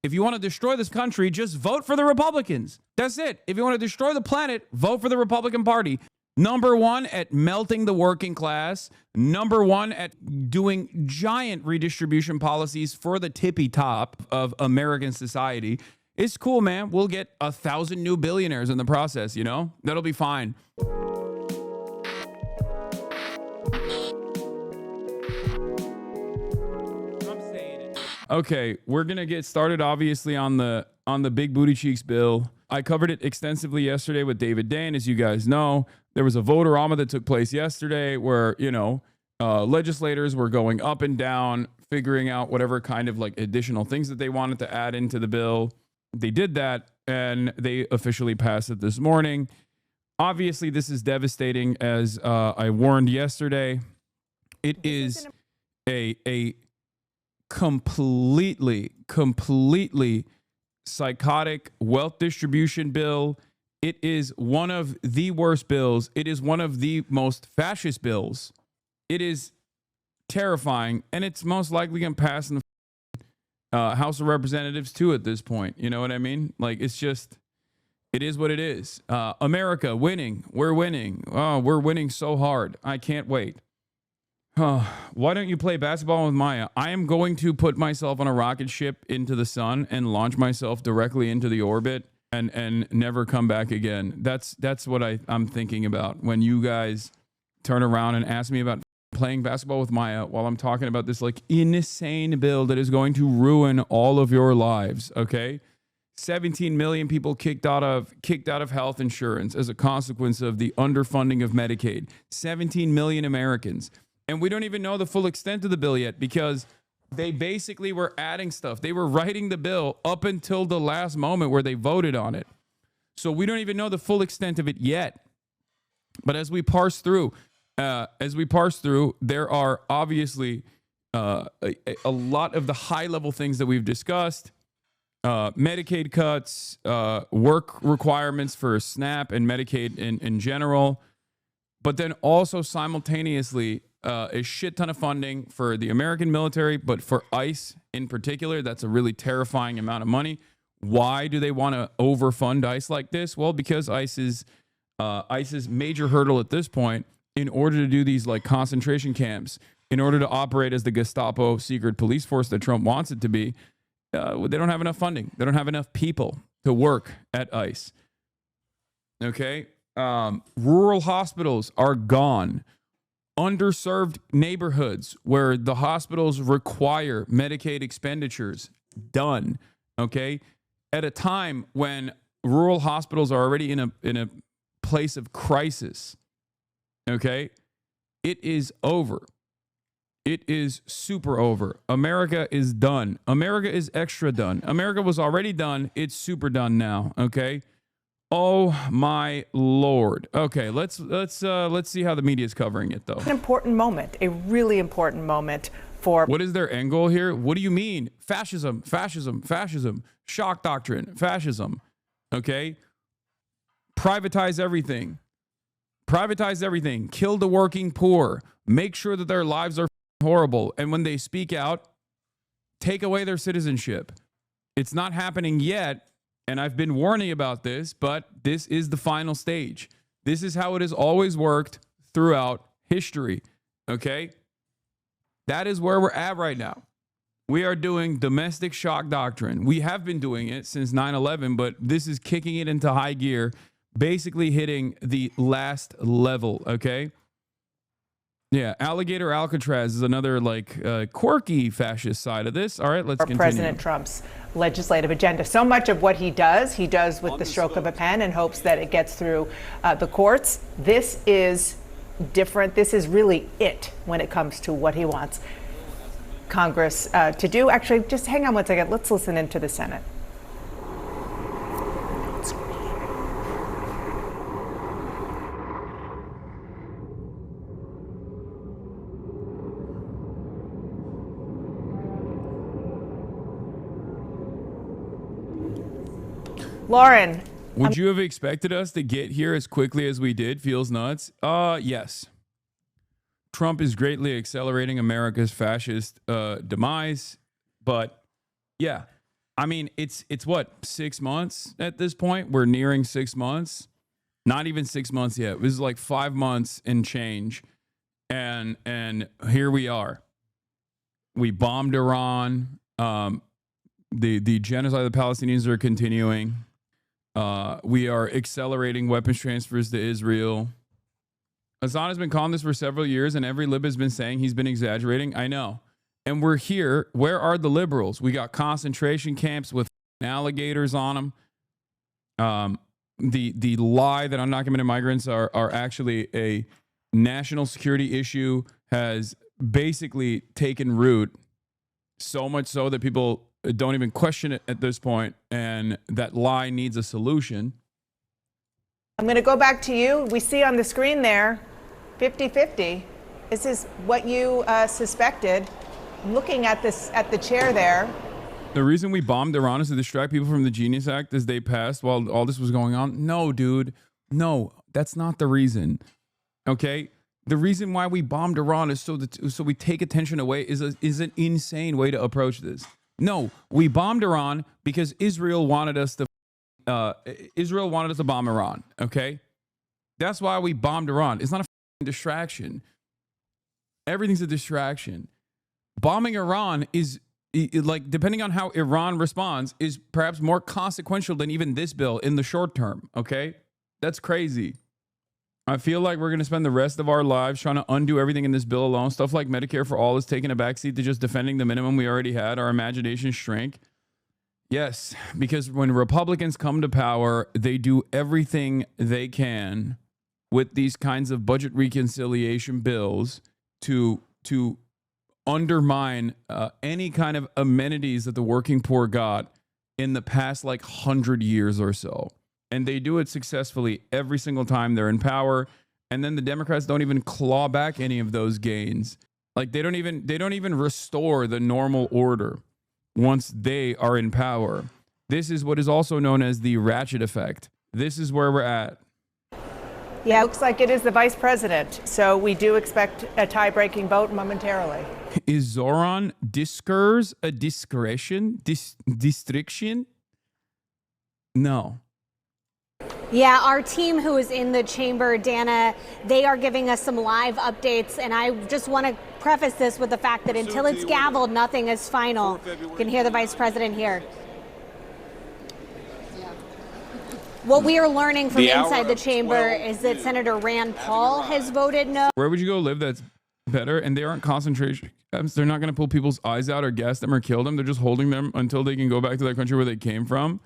If you want to destroy this country, just vote for the Republicans. That's it. If you want to destroy the planet, vote for the Republican Party. Number one at melting the working class. Number one at doing giant redistribution policies for the tippy top of American society. It's cool, man. We'll get 1,000 new billionaires in the process, you know? That'll be fine. Okay, we're gonna get started obviously on the big booty cheeks bill. I covered it extensively yesterday with David Dane. As you guys know, there was a vote-a-rama that took place yesterday where, you know, legislators were going up and down, figuring out whatever kind of like additional things that they wanted to add into the bill. They did that, and they officially passed it this morning. Obviously, this is devastating, as I warned yesterday. It is a completely psychotic wealth distribution bill. It is one of the worst bills. It is one of the most fascist bills. It is terrifying, and it's most likely going to pass in the House of Representatives too at this point. You know what I mean? Like, it's just, it is what it is. America winning. We're winning. Oh, we're winning so hard. I can't wait. Why don't you play basketball with Maya? I am going to put myself on a rocket ship into the sun and launch myself directly into the orbit and never come back again. That's what I'm thinking about when you guys turn around and ask me about playing basketball with Maya while I'm talking about this like insane bill that is going to ruin all of your lives. Okay, 17 million people kicked out of health insurance as a consequence of the underfunding of Medicaid. 17 million Americans. And we don't even know the full extent of the bill yet because they basically were adding stuff. They were writing the bill up until the last moment where they voted on it. So we don't even know the full extent of it yet. But as we parse through, there are obviously a lot of the high-level things that we've discussed. Medicaid cuts, work requirements for SNAP and Medicaid in general. But then also simultaneously, a shit ton of funding for the American military, but for ICE in particular, that's a really terrifying amount of money. Why do they want to overfund ICE like this? Well, because ICE's major hurdle at this point, in order to do these like concentration camps, in order to operate as the Gestapo secret police force that Trump wants it to be, they don't have enough funding. They don't have enough people to work at ICE. Okay. Rural hospitals are gone. Underserved neighborhoods where the hospitals require Medicaid expenditures, done. Okay, at a time when rural hospitals are already in a place of crisis. Okay, it is over. It is super over. America is done. America is extra done. America was already done. It's super done now. Okay. Oh my Lord. Okay, let's see how the media is covering it though. An important moment, a really important moment for. What is their end goal here? What do you mean? Fascism, fascism, fascism, shock doctrine, fascism. Okay? Privatize everything. Privatize everything. Kill the working poor. Make sure that their lives are horrible. And when they speak out, take away their citizenship. It's not happening yet. And I've been warning about this, but this is the final stage. This is how it has always worked throughout history. Okay? That is where we're at right now. We are doing domestic shock doctrine. We have been doing it since 9/11, but this is kicking it into high gear, basically hitting the last level. Okay? Yeah, Alligator Alcatraz is another like quirky fascist side of this. All right, let's continue. President Trump's legislative agenda. So much of what he does with the stroke of a pen in hopes that it gets through the courts. This is different. This is really it when it comes to what he wants Congress to do. Actually, just hang on one second. Let's listen into the Senate. Lauren. Would you have expected us to get here as quickly as we did? Feels nuts. Yes. Trump is greatly accelerating America's fascist demise. But yeah, I mean, it's what, 6 months at this point? We're nearing 6 months. Not even 6 months yet. It was like 5 months and change. And here we are. We bombed Iran. The genocide of the Palestinians are continuing. We are accelerating weapons transfers to Israel. Hassan has been calling this for several years, and every lib has been saying he's been exaggerating. I know. And we're here. Where are the liberals? We got concentration camps with alligators on them. The lie that undocumented migrants are actually a national security issue has basically taken root, so much so that people don't even question it at this point, and that lie needs a solution. I'm going to go back to you. We see on the screen there 50-50. This is what you suspected. Looking at this, at the chair there. The reason we bombed Iran is to distract people from the Genius Act as they passed while all this was going on. No, dude. No, that's not the reason. Okay? The reason why we bombed Iran is so we take attention away is an insane way to approach this. No, we bombed Iran because Israel wanted us to bomb Iran, okay? That's why we bombed Iran. It's not a distraction. Everything's a distraction. Bombing Iran is, like, depending on how Iran responds, is perhaps more consequential than even this bill in the short term, okay? That's crazy. I feel like we're going to spend the rest of our lives trying to undo everything in this bill alone. Stuff like Medicare for All is taking a backseat to just defending the minimum we already had. Our imaginations shrink. Yes, because when Republicans come to power, they do everything they can with these kinds of budget reconciliation bills to undermine any kind of amenities that the working poor got in the past, like, 100 years or so. And they do it successfully every single time they're in power. And then the Democrats don't even claw back any of those gains. Like, they don't even restore the normal order once they are in power. This is what is also known as the ratchet effect. This is where we're at. Yeah, it looks like it is the vice president. So we do expect a tie-breaking vote momentarily. Is Zoran Diskurs a distriction? No. Yeah, our team who is in the chamber, Dana, they are giving us some live updates. And I just want to preface this with the fact that until it's gavelled, nothing is final. You can hear the vice president here. What we are learning from inside the chamber is that Senator Rand Paul has voted no. Where would you go live that's better? And they aren't concentration camps. They're not going to pull people's eyes out or gas them or kill them. They're just holding them until they can go back to their country where they came from.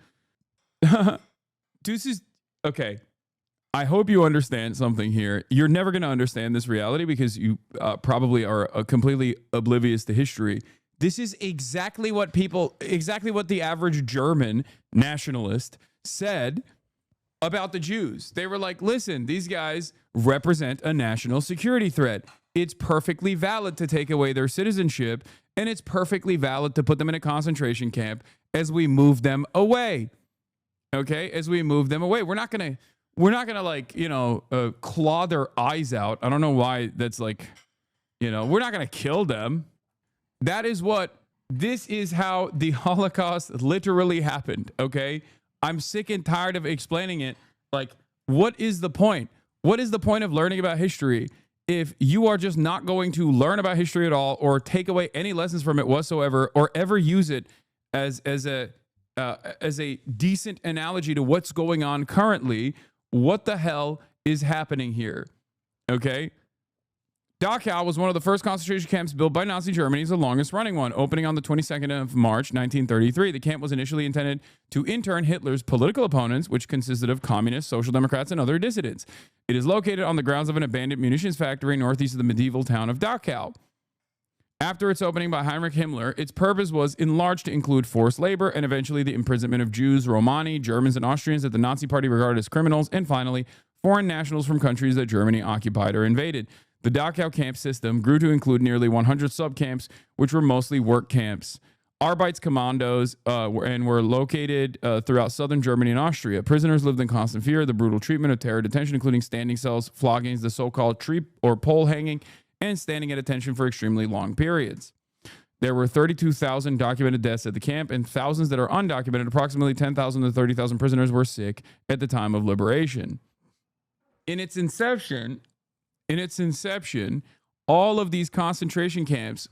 Deuces. Okay, I hope you understand something here. You're never going to understand this reality because you probably are completely oblivious to history. This is exactly what the average German nationalist said about the Jews. They were like, listen, these guys represent a national security threat. It's perfectly valid to take away their citizenship, and it's perfectly valid to put them in a concentration camp as we move them away. Okay, as we move them away, we're not gonna like, claw their eyes out. I don't know why that's like, we're not gonna kill them. This is how the Holocaust literally happened. Okay, I'm sick and tired of explaining it. Like, what is the point? What is the point of learning about history if you are just not going to learn about history at all, or take away any lessons from it whatsoever, or ever use it as a decent analogy to what's going on currently? What the hell is happening here? Okay. Dachau was one of the first concentration camps built by Nazi Germany. It's the longest running one, opening on the 22nd of March, 1933. The camp was initially intended to intern Hitler's political opponents, which consisted of communists, social democrats, and other dissidents. It is located on the grounds of an abandoned munitions factory northeast of the medieval town of Dachau. After its opening by Heinrich Himmler, its purpose was enlarged to include forced labor and eventually the imprisonment of Jews, Romani, Germans, and Austrians that the Nazi Party regarded as criminals, and finally, foreign nationals from countries that Germany occupied or invaded. The Dachau camp system grew to include nearly 100 subcamps, which were mostly work camps. Arbeitskommandos were located throughout southern Germany and Austria. Prisoners lived in constant fear of the brutal treatment of terror detention, including standing cells, floggings, the so-called tree or pole hanging, and standing at attention for extremely long periods. There were 32,000 documented deaths at the camp and thousands that are undocumented. Approximately 10,000 to 30,000 prisoners were sick at the time of liberation. In its inception, all of these concentration camps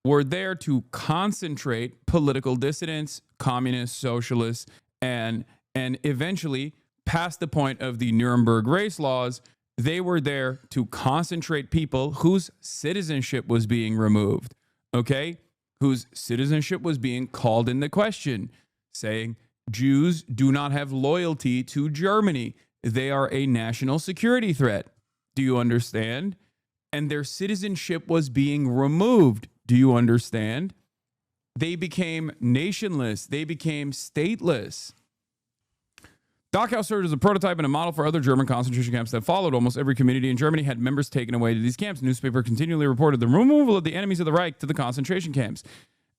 were there to concentrate political dissidents, communists, socialists, and eventually, past the point of the Nuremberg race laws, they were there to concentrate people whose citizenship was being removed, okay? Whose citizenship was being called into question, saying Jews do not have loyalty to Germany. They are a national security threat. Do you understand? And their citizenship was being removed. Do you understand? They became nationless. They became stateless. Dachau served as a prototype and a model for other German concentration camps that followed. Almost every community in Germany had members taken away to these camps. Newspaper continually reported the removal of the enemies of the Reich to the concentration camps.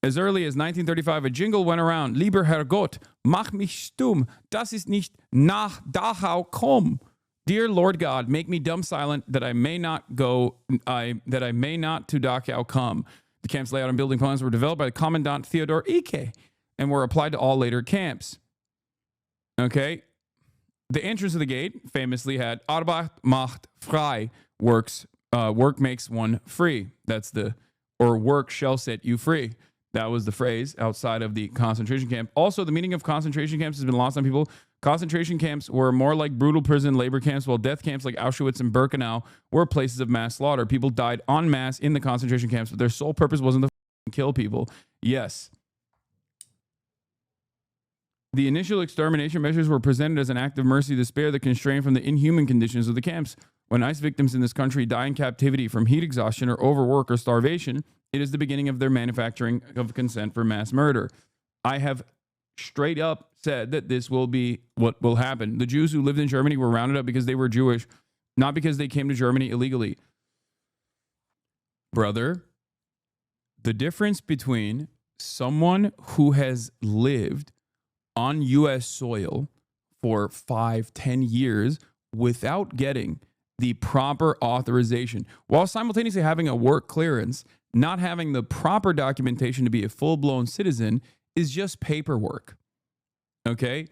As early as 1935, a jingle went around, Lieber Herr Gott, mach mich stumm, das ist nicht nach Dachau komm. Dear Lord God, make me dumb silent that I may not to Dachau come. The camp's layout and building plans were developed by the Commandant Theodor Icke and were applied to all later camps. Okay. The entrance of the gate famously had Arbeit macht frei, work makes one free. Or work shall set you free. That was the phrase outside of the concentration camp. Also, the meaning of concentration camps has been lost on people. Concentration camps were more like brutal prison labor camps, while death camps like Auschwitz and Birkenau were places of mass slaughter. People died en masse in the concentration camps, but their sole purpose wasn't to kill people. Yes. The initial extermination measures were presented as an act of mercy to spare the constraint from the inhuman conditions of the camps. When ICE victims in this country die in captivity from heat exhaustion or overwork or starvation, it is the beginning of their manufacturing of consent for mass murder. I have straight up said that this will be what will happen. The Jews who lived in Germany were rounded up because they were Jewish, not because they came to Germany illegally. Brother, the difference between someone who has lived on U.S. soil for 5-10 years without getting the proper authorization, while simultaneously having a work clearance, not having the proper documentation to be a full-blown citizen, is just paperwork. Okay?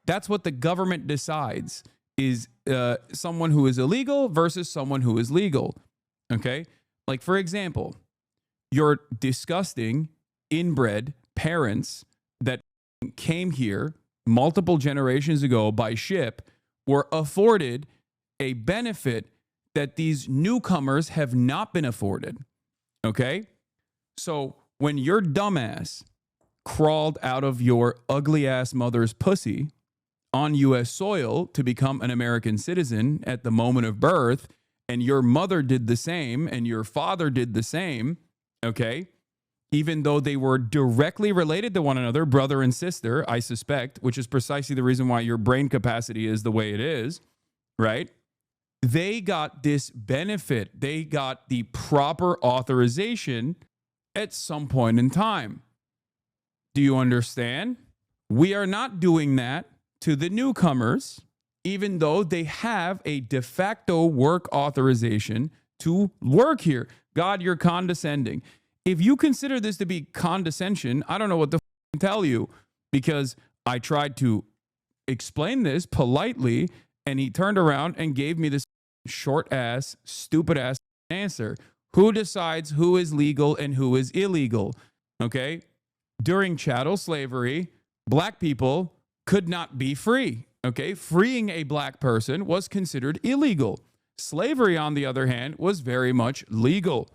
That's what the government decides is someone who is illegal versus someone who is legal. Okay? Like, for example, your disgusting inbred parents that came here multiple generations ago by ship were afforded a benefit that these newcomers have not been afforded. Okay? So when your dumbass crawled out of your ugly ass mother's pussy on U.S. soil to become an American citizen at the moment of birth, and your mother did the same and your father did the same, okay? Even though they were directly related to one another, brother and sister, I suspect, which is precisely the reason why your brain capacity is the way it is, right? They got this benefit. They got the proper authorization at some point in time. Do you understand? We are not doing that to the newcomers, even though they have a de facto work authorization to work here. God, you're condescending. If you consider this to be condescension, I don't know what to tell you, because I tried to explain this politely and he turned around and gave me this short ass, stupid ass answer. Who decides who is legal and who is illegal? Okay? During chattel slavery, black people could not be free. Okay? Freeing a black person was considered illegal. Slavery, on the other hand, was very much legal.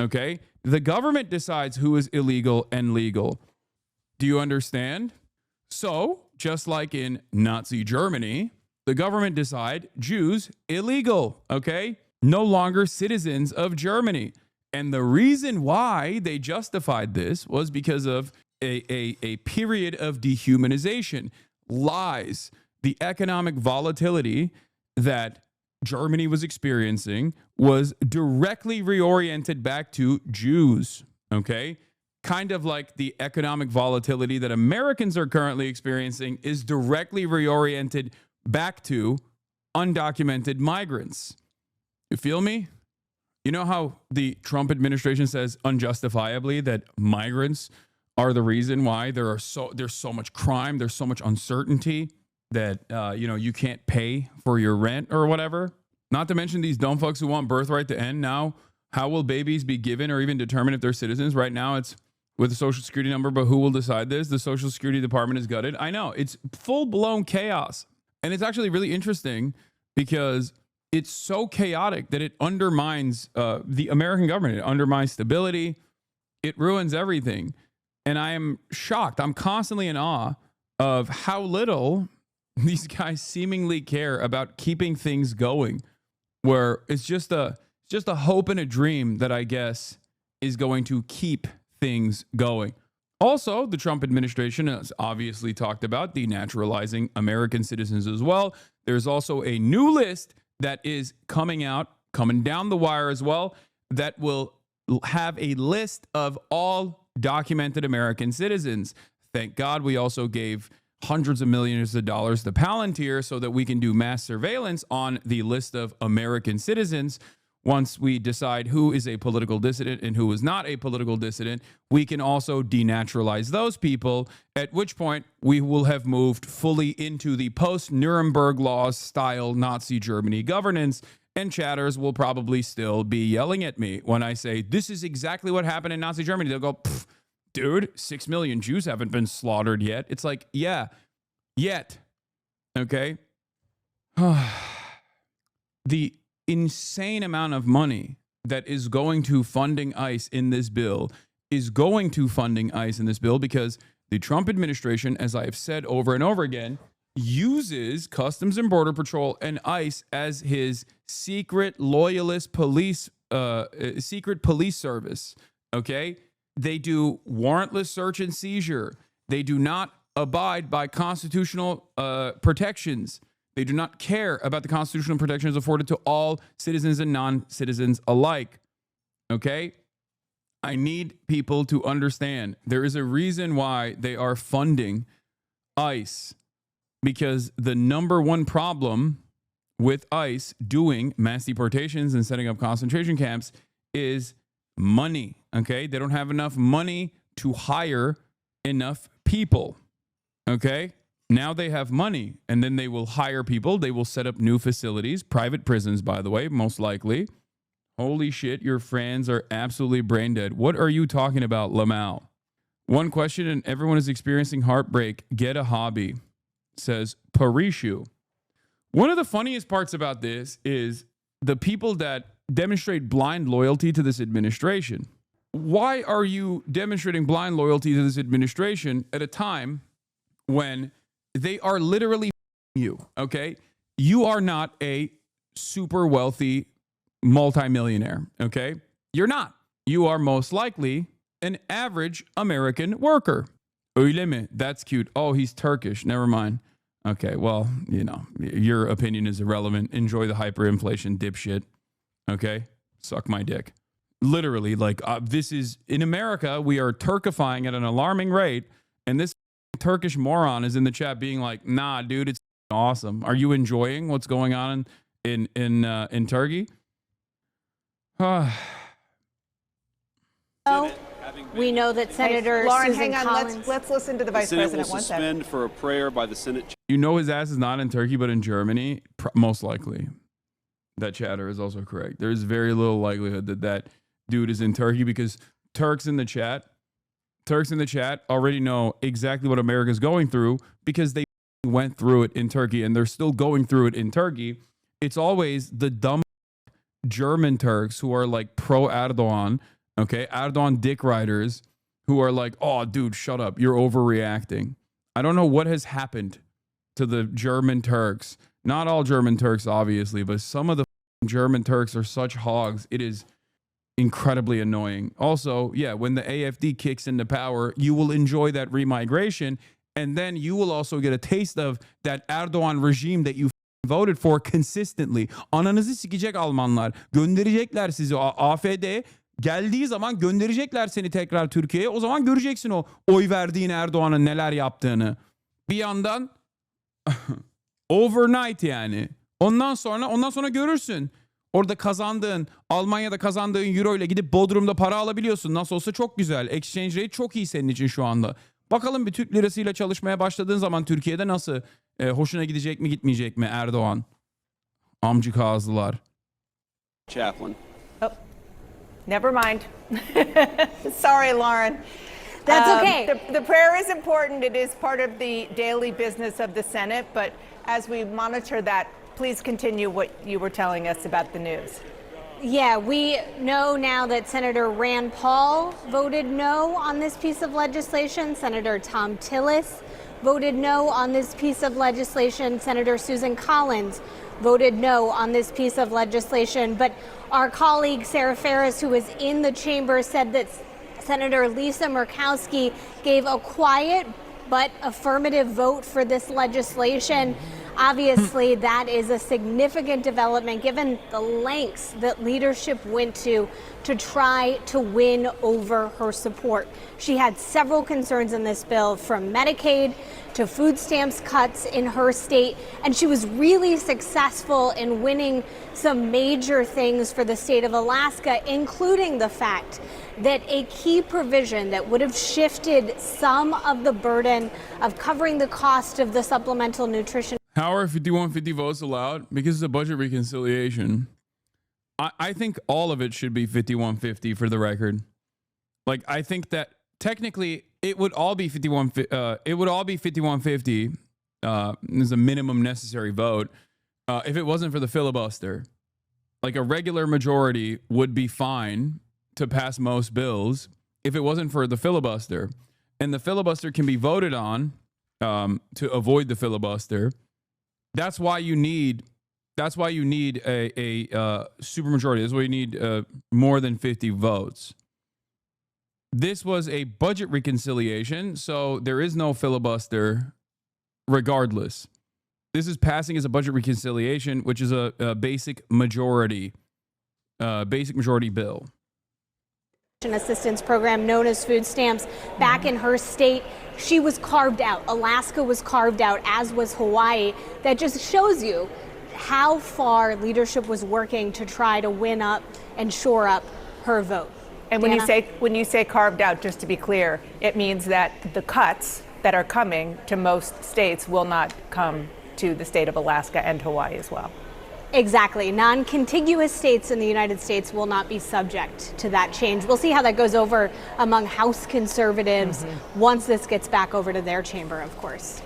Okay? The government decides who is illegal and legal. Do you understand? So, just like in Nazi Germany, the government decide Jews illegal, okay? No longer citizens of Germany. And the reason why they justified this was because of a period of dehumanization, lies, the economic volatility that Germany was experiencing was directly reoriented back to Jews, okay? Kind of like the economic volatility that Americans are currently experiencing is directly reoriented back to undocumented migrants. You feel me? You know how the Trump administration says unjustifiably that migrants are the reason why there's so much crime, there's so much uncertainty that you can't pay for your rent or whatever. Not to mention these dumb fucks who want birthright to end now. How will babies be given or even determined if they're citizens? Right now it's with a social security number, but who will decide this? The Social Security Department is gutted. I know, it's full-blown chaos. And it's actually really interesting because it's so chaotic that it undermines the American government. It undermines stability. It ruins everything. And I am shocked. I'm constantly in awe of how little these guys seemingly care about keeping things going, where it's just a hope and a dream that I guess is going to keep things going. Also, the Trump administration has obviously talked about denaturalizing American citizens as well. There's also a new list that is coming down the wire as well, that will have a list of all documented American citizens. Thank God we also gave hundreds of millions of dollars to Palantir so that we can do mass surveillance on the list of American citizens. Once we decide who is a political dissident and who is not a political dissident, we can also denaturalize those people, at which point we will have moved fully into the post-Nuremberg laws style Nazi Germany governance, and chatters will probably still be yelling at me when I say, this is exactly what happened in Nazi Germany. They'll go, dude, 6 million Jews haven't been slaughtered yet. It's like, yeah, yet. Okay? The insane amount of money that is going to funding ICE in this bill is going to funding ICE in this bill because the Trump administration, as I have said over and over again, uses Customs and Border Patrol and ICE as his secret loyalist police, secret police service. Okay? They do warrantless search and seizure. They do not abide by constitutional protections. They do not care about the constitutional protections afforded to all citizens and non-citizens alike. Okay? I need people to understand there is a reason why they are funding ICE, because the number one problem with ICE doing mass deportations and setting up concentration camps is money. Okay? They don't have enough money to hire enough people. Okay? Now they have money, and then they will hire people. They will set up new facilities, private prisons, by the way, most likely. Holy shit, your fans are absolutely brain dead. What are you talking about, Lamal? One question, and everyone is experiencing heartbreak. Get a hobby, says Parishu. One of the funniest parts about this is the people that demonstrate blind loyalty to this administration. Why are you demonstrating blind loyalty to this administration at a time when they are literally you, okay? You are not a super wealthy multimillionaire, okay? You're not. You are most likely an average American worker. Öyle mi? That's cute. Oh, he's Turkish. Never mind. Okay, well, your opinion is irrelevant. Enjoy the hyperinflation, dipshit. Okay? Suck my dick. Literally, this is, in America, we are Turkifying at an alarming rate, and this Turkish moron is in the chat being like, nah, dude, it's awesome. Are you enjoying what's going on in Turkey? We know that Senator Lauren, Susan hang on. Collins. Let's listen to the Vice Senate President will one second. suspend for a prayer by the Senate. You know his ass is not in Turkey, but in Germany, most likely. That chatter is also correct. There's very little likelihood that dude is in Turkey, because Turks in the chat already know exactly what America's going through, because they went through it in Turkey and they're still going through it in Turkey. It's always the dumb German Turks who are like pro Erdogan, okay? Erdogan dick riders who are like, oh, dude, shut up. You're overreacting. I don't know what has happened to the German Turks. Not all German Turks, obviously, but some of the German Turks are such hogs. It is incredibly annoying. Also, yeah, when the AfD kicks into power, you will enjoy that remigration, and then you will also get a taste of that Erdogan regime that you voted for consistently. Ananızı sikecek Almanlar. Gönderecekler sizi AfD. Geldiği zaman gönderecekler seni tekrar Türkiye'ye. O zaman göreceksin o oy verdiğin Erdoğan'ın neler yaptığını. Bir yandan overnight yani. Ondan sonra görürsün. Orada kazandığın, Almanya'da kazandığın euro ile gidip Bodrum'da para alabiliyorsun. Nasıl olsa çok güzel. Exchange rate çok iyi senin için şu anda. Bakalım bir Türk lirasıyla çalışmaya başladığın zaman Türkiye'de nasıl hoşuna gidecek mi gitmeyecek mi Erdoğan? Amcık ağızlılar. Chaplain. Oh, never mind. Sorry, Lauren. That's okay. The prayer is important. It is part of the daily business of the Senate. But as we monitor that, please continue what you were telling us about the news. Yeah, we know now that Senator Rand Paul voted no on this piece of legislation. Senator Tom Tillis voted no on this piece of legislation. Senator Susan Collins voted no on this piece of legislation. But our colleague Sarah Ferris, who was in the chamber, said that Senator Lisa Murkowski gave a quiet but affirmative vote for this legislation. Obviously, that is a significant development given the lengths that leadership went to try to win over her support. She had several concerns in this bill, from Medicaid to food stamps cuts in her state, and she was really successful in winning some major things for the state of Alaska, including the fact that a key provision that would have shifted some of the burden of covering the cost of the supplemental nutrition. How are 5150 votes allowed? Because it's a budget reconciliation. I think all of it should be 5150 for the record. Like, I think that technically it would all be 5150 as a minimum necessary vote if it wasn't for the filibuster. Like, a regular majority would be fine to pass most bills if it wasn't for the filibuster. And the filibuster can be voted on to avoid the filibuster. That's why you need a supermajority. That's why you need more than 50 votes. This was a budget reconciliation, so there is no filibuster regardless. This is passing as a budget reconciliation, which is a basic majority bill. Assistance program known as food stamps back in her state. She was carved out. Alaska was carved out, as was Hawaii. That just shows you how far leadership was working to try to win up and shore up her vote. And when you say carved out, just to be clear, it means that the cuts that are coming to most states will not come to the state of Alaska and Hawaii as well. Exactly. Non-contiguous states in the United States will not be subject to that change. We'll see how that goes over among House conservatives once this gets back over to their chamber, of course.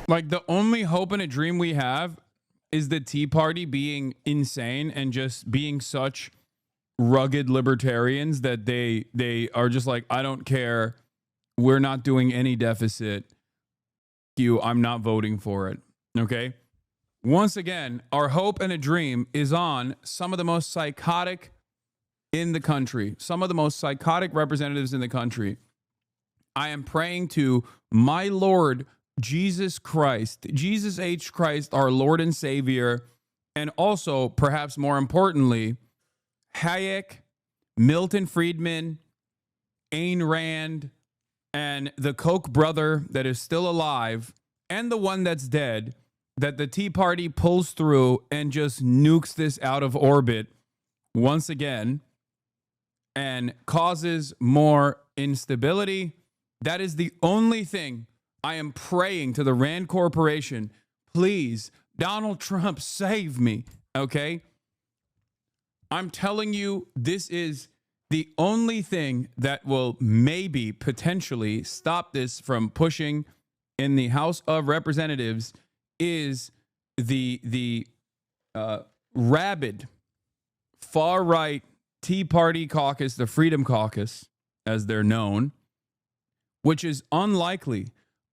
Like, the only hope and a dream we have is the Tea Party being insane and just being such rugged libertarians that they are just like, I don't care. We're not doing any deficit. I'm not voting for it. Okay? Once again, our hope and a dream is on some of the most psychotic in the country, some of the most psychotic representatives in the country. I am praying to my Lord Jesus Christ, Jesus H. Christ, our Lord and Savior, and also, perhaps more importantly, Hayek, Milton Friedman, Ayn Rand, and the Koch brother that is still alive, and the one that's dead, that the Tea Party pulls through and just nukes this out of orbit once again and causes more instability. That is the only thing I am praying to the Rand Corporation. Please, Donald Trump, save me, okay? I'm telling you, this is the only thing that will maybe potentially stop this from pushing in the House of Representatives is the rabid far-right Tea Party caucus, the Freedom Caucus, as they're known, which is unlikely.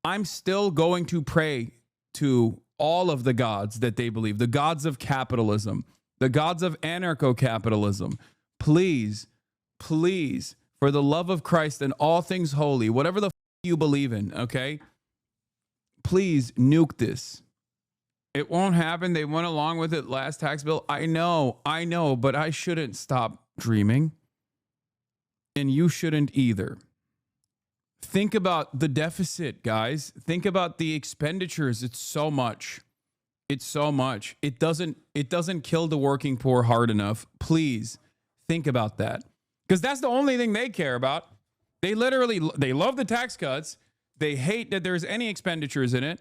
I'm still going to pray to all of the gods that they believe, the gods of capitalism, the gods of anarcho-capitalism. Please, please, for the love of Christ and all things holy, whatever the you believe in, okay? Please nuke this. It won't happen. They went along with it last tax bill. I know, but I shouldn't stop dreaming. And you shouldn't either. Think about the deficit, guys. Think about the expenditures. It's so much. It's so much. It doesn't kill the working poor hard enough. Please think about that. Because that's the only thing they care about. They love the tax cuts. They hate that there's any expenditures in it.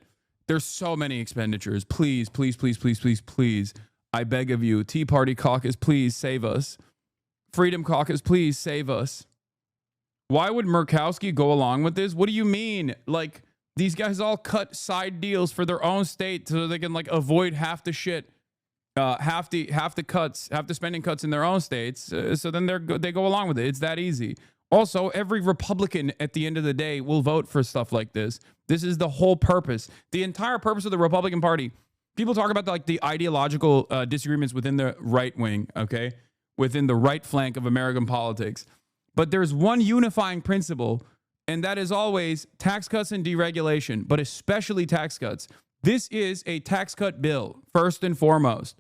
There's so many expenditures. Please, please, please, please, please, please. I beg of you. Tea Party Caucus, please save us. Freedom Caucus, please save us. Why would Murkowski go along with this? What do you mean? Like, these guys all cut side deals for their own state so they can like avoid half the shit, half the cuts, half the spending cuts in their own states. So then they go along with it. It's that easy. Also, every Republican at the end of the day will vote for stuff like this. This is the whole purpose. The entire purpose of the Republican Party. People talk about like the ideological disagreements within the right wing, okay, within the right flank of American politics. But there's one unifying principle. And that is always tax cuts and deregulation, but especially tax cuts. This is a tax cut bill, first and foremost.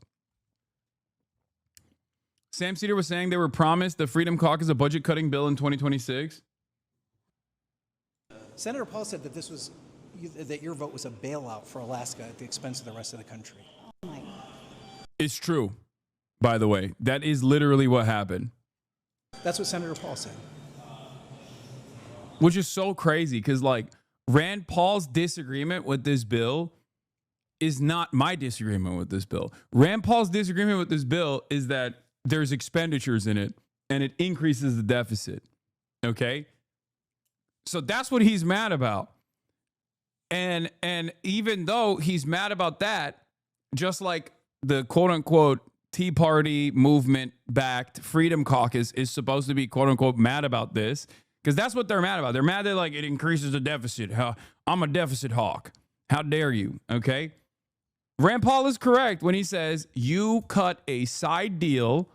Sam Cedar was saying they were promised the Freedom Caucus a budget cutting bill in 2026. Senator Paul said that that your vote was a bailout for Alaska at the expense of the rest of the country. Oh my. It's true, by the way. That is literally what happened. That's what Senator Paul said. Which is so crazy because, like, Rand Paul's disagreement with this bill is not my disagreement with this bill. Rand Paul's disagreement with this bill is that there's expenditures in it and it increases the deficit. Okay? So that's what he's mad about. And even though he's mad about that, just like the quote unquote Tea Party movement backed Freedom Caucus is supposed to be quote unquote mad about this. Because that's what they're mad about. They're mad that like it increases the deficit. I'm a deficit hawk. How dare you? Okay. Rand Paul is correct when he says you cut a side deal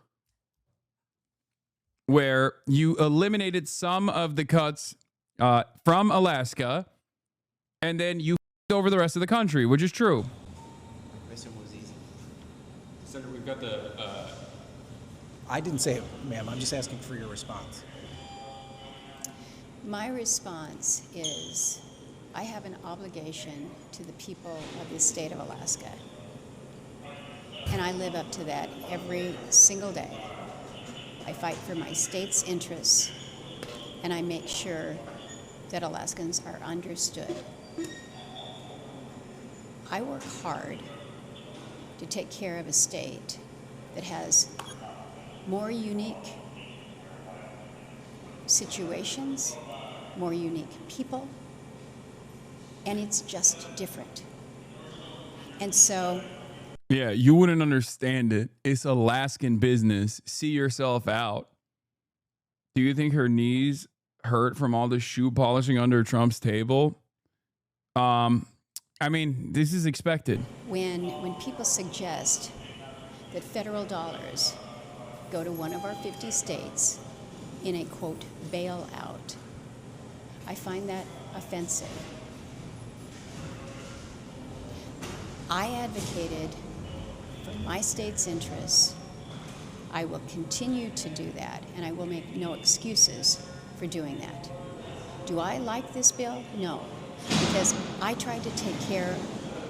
where you eliminated some of the cuts from Alaska and then you over the rest of the country, which is true. This one was easy. Senator, we've got the... I didn't say it, ma'am. I'm just asking for your response. My response is I have an obligation to the people of the state of Alaska. And I live up to that every single day. I fight for my state's interests, and I make sure that Alaskans are understood. I work hard to take care of a state that has more unique situations, more unique people, and it's just different. And so... Yeah, you wouldn't understand it. It's Alaskan business. See yourself out. Do you think her knees hurt from all the shoe polishing under Trump's table? I mean, this is expected. When people suggest that federal dollars go to one of our 50 states in a, quote, bailout, I find that offensive. I advocated for my state's interests. I will continue to do that, and I will make no excuses for doing that. Do I like this bill? No, because I tried to take care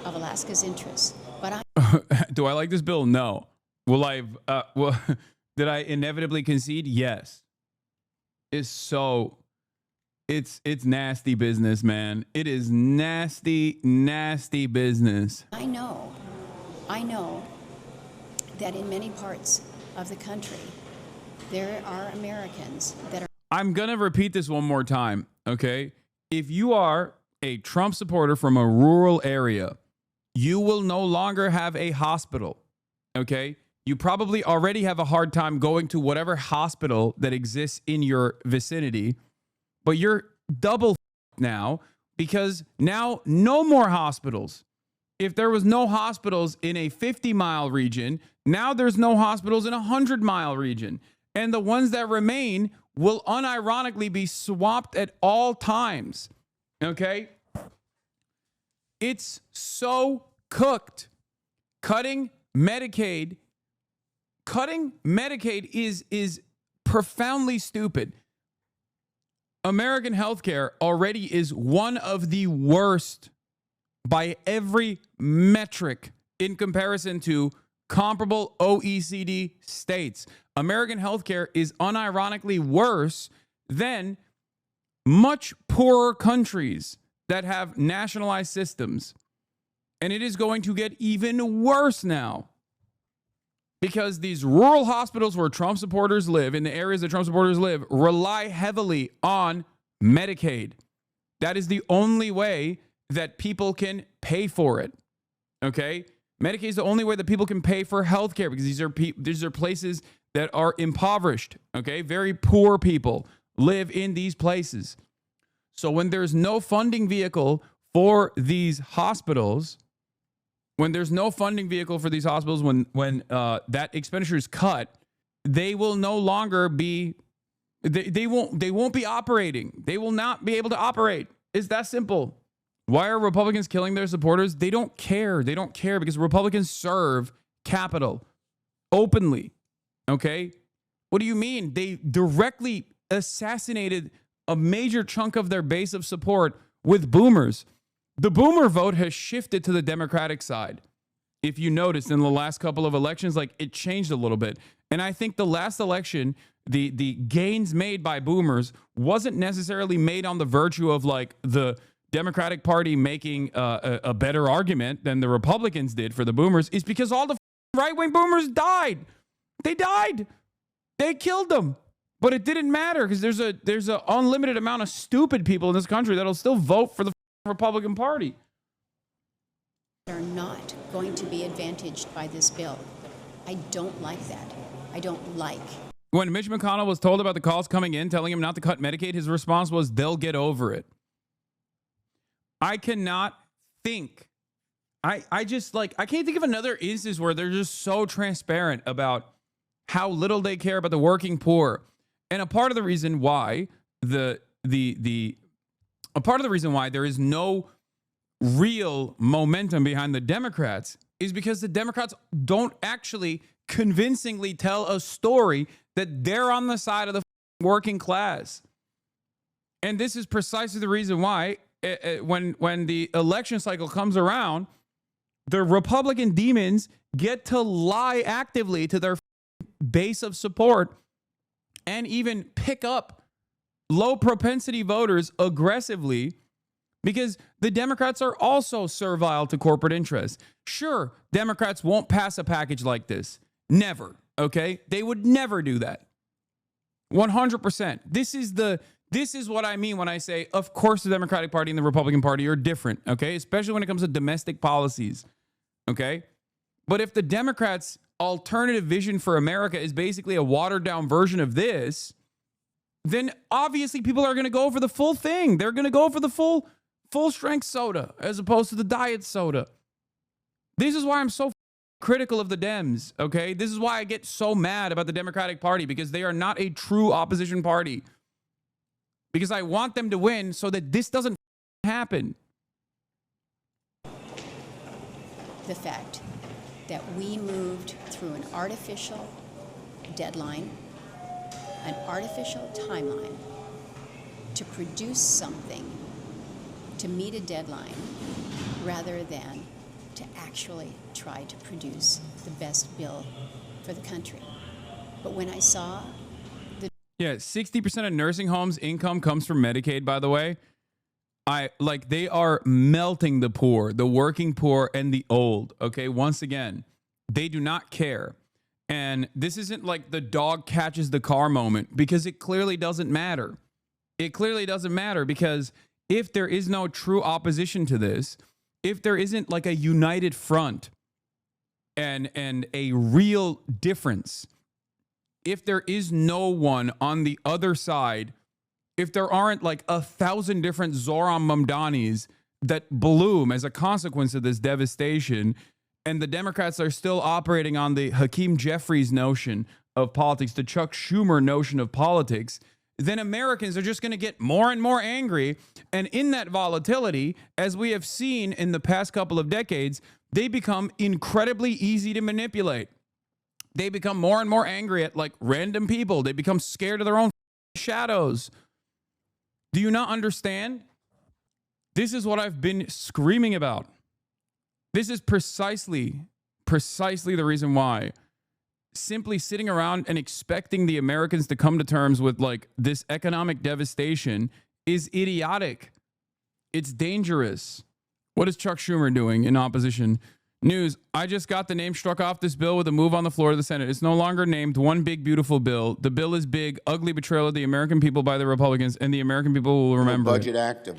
of Alaska's interests, but I... Do I like this bill? No. Will I, did I inevitably concede? Yes. It's nasty business, man. It is nasty, nasty business. I know that in many parts of the country, there are Americans that are... I'm going to repeat this one more time, okay? If you are a Trump supporter from a rural area, you will no longer have a hospital, okay? You probably already have a hard time going to whatever hospital that exists in your vicinity, but you're double now because now no more hospitals. If there was no hospitals in a 50-mile region, now there's no hospitals in a 100-mile region. And the ones that remain will unironically be swapped at all times. Okay? It's so cooked. Cutting Medicaid is profoundly stupid. American healthcare already is one of the worst by every metric in comparison to comparable OECD states. American healthcare is unironically worse than much poorer countries that have nationalized systems. And it is going to get even worse now because these rural hospitals where Trump supporters live, in the areas that Trump supporters live, rely heavily on Medicaid. That is the only way that people can pay for it. Okay? Medicaid is the only way that people can pay for healthcare because these are places that are impoverished. Okay? Very poor people live in these places. So when there's no funding vehicle for these hospitals, when that expenditure is cut, they will no longer be, they won't be operating. They will not be able to operate. It's that simple. Why are Republicans killing their supporters? They don't care. They don't care because Republicans serve capital openly. Okay? What do you mean? They directly assassinated a major chunk of their base of support with boomers. The boomer vote has shifted to the Democratic side. If you noticed in the last couple of elections, like it changed a little bit. And I think the last election, the gains made by boomers wasn't necessarily made on the virtue of like the Democratic Party making a better argument than the Republicans did for the boomers. It's because all the right-wing boomers died. They died. They killed them. But it didn't matter because there's a unlimited amount of stupid people in this country that'll still vote for the Republican Party. Are not going to be advantaged by this bill. I don't like that. I don't like. When Mitch McConnell was told about the calls coming in telling him not to cut Medicaid, his response was, they'll get over it. I cannot think. I can't think of another instance where they're just so transparent about how little they care about the working poor. And a part of the reason why there is no real momentum behind the Democrats is because the Democrats don't actually convincingly tell a story that they're on the side of the working class. And this is precisely the reason why when the election cycle comes around, the Republican demons get to lie actively to their base of support and even pick up low propensity voters aggressively because the Democrats are also servile to corporate interests. Sure, Democrats won't pass a package like this. Never, okay? They would never do that. 100%. This is what I mean when I say, of course, the Democratic Party and the Republican Party are different, okay? Especially when it comes to domestic policies, okay? But if the Democrats' alternative vision for America is basically a watered down version of this, then obviously people are going to go for the full thing. They're going to go for the full strength soda as opposed to the diet soda. This is why I'm so critical of the Dems, okay? This is why I get so mad about the Democratic Party because they are not a true opposition party. Because I want them to win so that this doesn't happen. The fact that we moved through an artificial deadline, an artificial timeline to produce something to meet a deadline rather than to actually try to produce the best bill for the country. But when I saw the 60% of nursing homes' income comes from Medicaid, by the way. They are melting the poor, the working poor, and the old. Okay, once again, they do not care. And this isn't like the dog catches the car moment because it clearly doesn't matter. It clearly doesn't matter because if there is no true opposition to this, if there isn't like a united front and a real difference, if there is no one on the other side, if there aren't like 1,000 different Zoran Mamdanis that bloom as a consequence of this devastation, and the Democrats are still operating on the Hakeem Jeffries notion of politics, the Chuck Schumer notion of politics, then Americans are just going to get more and more angry. And in that volatility, as we have seen in the past couple of decades, they become incredibly easy to manipulate. They become more and more angry at like random people. They become scared of their own shadows. Do you not understand? This is what I've been screaming about. This is precisely the reason why simply sitting around and expecting the Americans to come to terms with like this economic devastation is idiotic. It's dangerous. What is Chuck Schumer doing in opposition? News, I just got the name struck off this bill with a move on the floor of the Senate. It's no longer named One Big Beautiful Bill. The bill is big, ugly betrayal of the American people by the Republicans, and the American people will remember Budget Act of.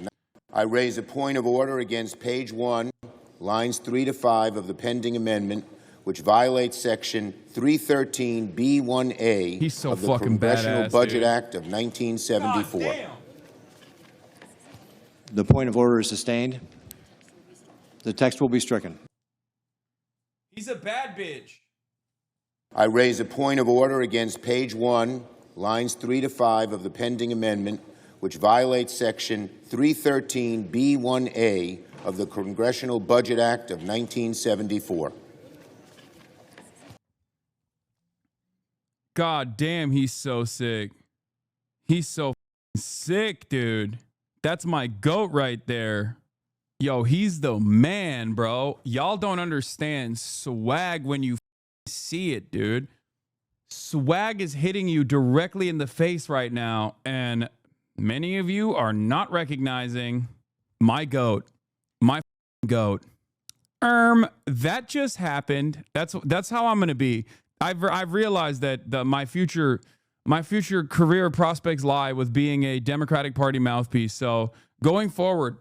I raise a point of order against page 1, lines 3 to 5 of the pending amendment, which violates Section 313B1A of the Congressional Budget Act of 1974. The point of order is sustained. The text will be stricken. He's a bad bitch. I raise a point of order against page 1, lines 3 to 5 of the pending amendment, which violates Section 313B1A of the Congressional Budget Act of 1974. God damn, he's so sick. He's so sick, dude. That's my goat right there. Yo, he's the man, bro. Y'all don't understand swag when you see it, dude. Swag is hitting you directly in the face right now, and many of you are not recognizing my goat. My goat. That just happened. That's how I'm gonna be. I've realized that my future career prospects lie with being a Democratic Party mouthpiece. So going forward,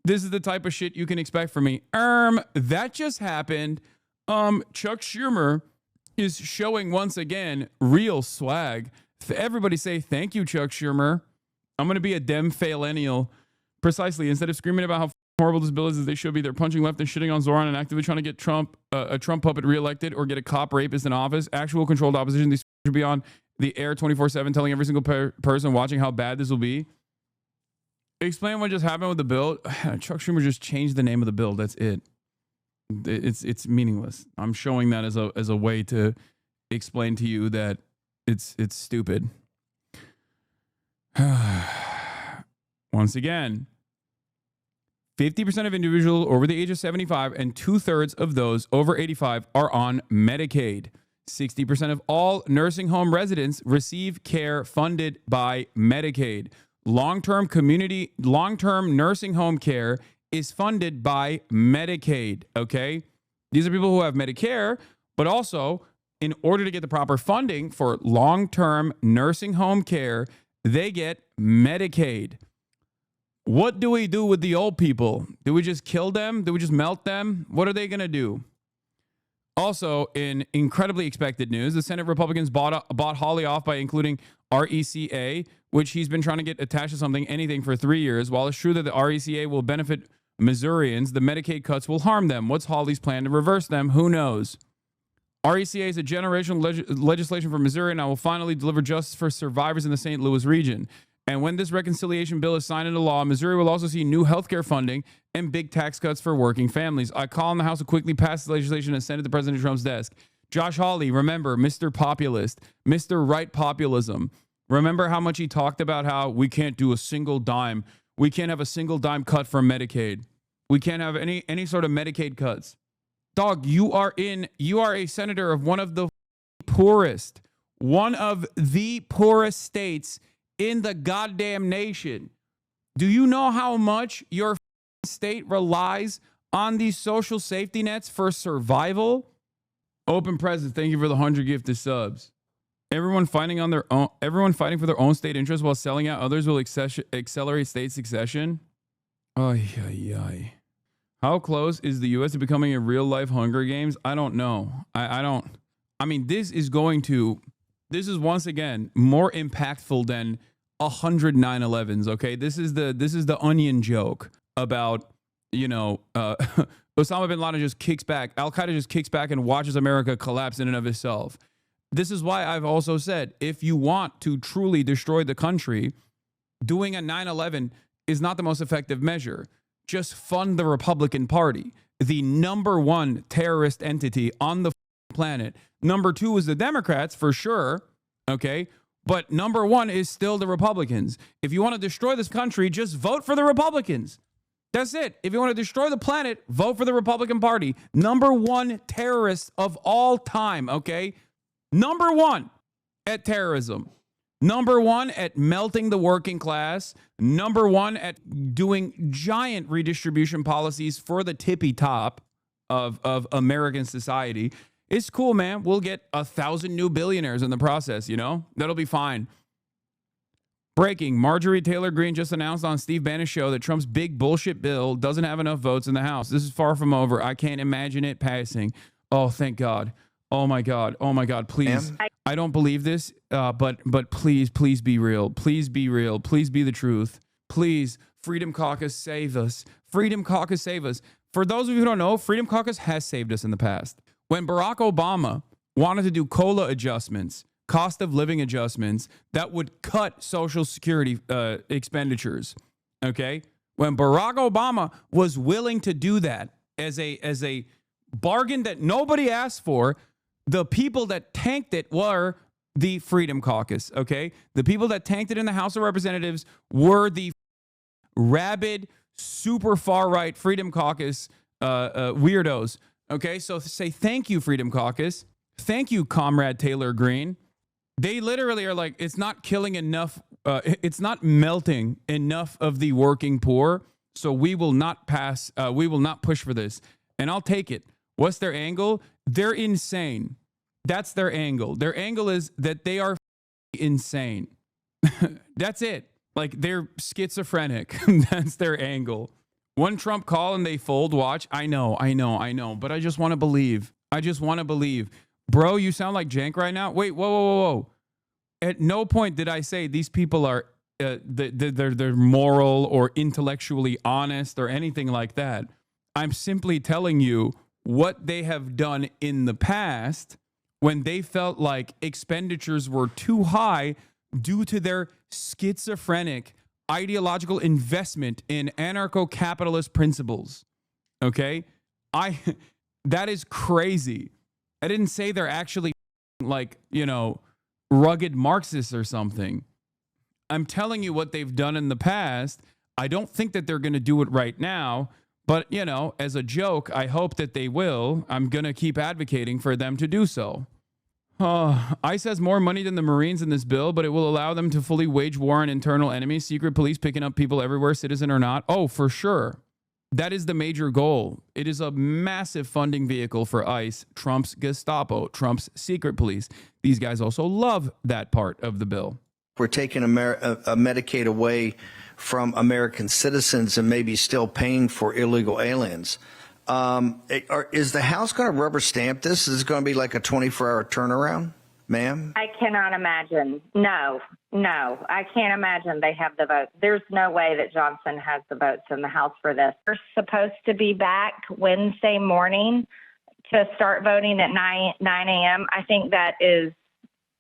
this is the type of shit you can expect from me. That just happened. Chuck Schumer is showing once again real swag. Everybody say thank you, Chuck Schumer. I'm going to be a Dem faillennial. Precisely. Instead of screaming about how horrible this bill is as they should be, they're punching left and shitting on Zoran and actively trying to get a Trump puppet reelected or get a cop rapist in office. Actual controlled opposition. These should be on the air 24/7 telling every single person watching how bad this will be. Explain what just happened with the bill. Chuck Schumer just changed the name of the bill. That's it. It's meaningless. I'm showing that as a way to explain to you that it's stupid. Once again, 50% of individuals over the age of 75 and 2/3 of those over 85 are on Medicaid. 60% of all nursing home residents receive care funded by Medicaid. Long-term nursing home care is funded by Medicaid, okay? These are people who have Medicare, but also in order to get the proper funding for long-term nursing home care, they get Medicaid. What do we do with the old people? Do we just kill them? Do we just melt them? What are they going to do? Also, in incredibly expected news, the Senate Republicans bought Hawley off by including RECA, which he's been trying to get attached to anything for 3 years. While it's true that the RECA will benefit Missourians, the Medicaid cuts will harm them. What's Hawley's plan to reverse them? Who knows? RECA is a generational legislation for Missouri, and I will finally deliver justice for survivors in the St. Louis region. And when this reconciliation bill is signed into law, Missouri will also see new health care funding and big tax cuts for working families. I call on the House to quickly pass the legislation and send it to President Trump's desk. Josh Hawley, remember, Mr. Populist, Mr. Right Populism. Remember how much he talked about how we can't do a single dime. We can't have a single dime cut from Medicaid. We can't have any sort of Medicaid cuts. Dog, you are a senator of one of the poorest states in the goddamn nation. Do you know how much your state relies on these social safety nets for survival? Open Presence, thank you for the 100 gifted subs. Everyone fighting for their own state interests while selling out others will accelerate state succession. Ay, ay, ay. How close is the U.S. to becoming a real-life Hunger Games? I don't know. I mean, this is once again more impactful than 100 9/11s, okay? This is the Onion joke about, Osama bin Laden just kicks back. Al-Qaeda just kicks back and watches America collapse in and of itself. This is why I've also said, if you want to truly destroy the country, doing a 9/11 is not the most effective measure. Just fund the Republican Party, the number one terrorist entity on the planet. Number two is the Democrats, for sure, okay? But number one is still the Republicans. If you want to destroy this country, just vote for the Republicans. That's it. If you want to destroy the planet, vote for the Republican Party. Number one terrorist of all time, okay? Number one at terrorism. Number one at melting the working class. Number one at doing giant redistribution policies for the tippy top of American society. It's cool, man. We'll get 1,000 new billionaires in the process, you know? That'll be fine. Breaking. Marjorie Taylor Greene just announced on Steve Bannon's show that Trump's big bullshit bill doesn't have enough votes in the House. This is far from over. I can't imagine it passing. Oh, thank God. Oh, my God. Oh, my God. Please. I don't believe this, but please be real. Please be real. Please be the truth. Please, Freedom Caucus, save us. Freedom Caucus, save us. For those of you who don't know, Freedom Caucus has saved us in the past. When Barack Obama wanted to do COLA adjustments, cost of living adjustments that would cut Social Security expenditures, okay? When Barack Obama was willing to do that as a bargain that nobody asked for, the people that tanked it were the Freedom Caucus, okay? The people that tanked it in the House of Representatives were the rabid, super far-right Freedom Caucus weirdos, okay? So say thank you, Freedom Caucus. Thank you, Comrade Taylor Greene. They literally are like, it's not killing enough, it's not melting enough of the working poor, so we will not pass, we will not push for this. And I'll take it. What's their angle? They're insane. That's their angle. Their angle is that they are insane. That's it. Like, they're schizophrenic. That's their angle. One Trump call and they fold, watch. I know. But I just want to believe. Bro, you sound like jank right now. Wait, whoa. At no point did I say these people are they're moral or intellectually honest or anything like that. I'm simply telling you what they have done in the past when they felt like expenditures were too high due to their schizophrenic ideological investment in anarcho-capitalist principles. Okay? That is crazy. I didn't say they're actually like, you know, rugged Marxists or something. I'm telling you what they've done in the past. I don't think that they're going to do it right now, but, you know, as a joke, I hope that they will. I'm going to keep advocating for them to do so. ICE has more money than the Marines in this bill, but it will allow them to fully wage war on internal enemies, secret police picking up people everywhere, citizen or not. Oh, for sure. That is the major goal. It is a massive funding vehicle for ICE, Trump's Gestapo, Trump's secret police. These guys also love that part of the bill. We're taking Medicaid away from American citizens and maybe still paying for illegal aliens. Is the House going to rubber stamp this? Is it going to be like a 24-hour turnaround, ma'am? I cannot imagine. No, I can't imagine they have the vote. There's no way that Johnson has the votes in the House for this. We're supposed to be back Wednesday morning to start voting at 9 a.m. I think that is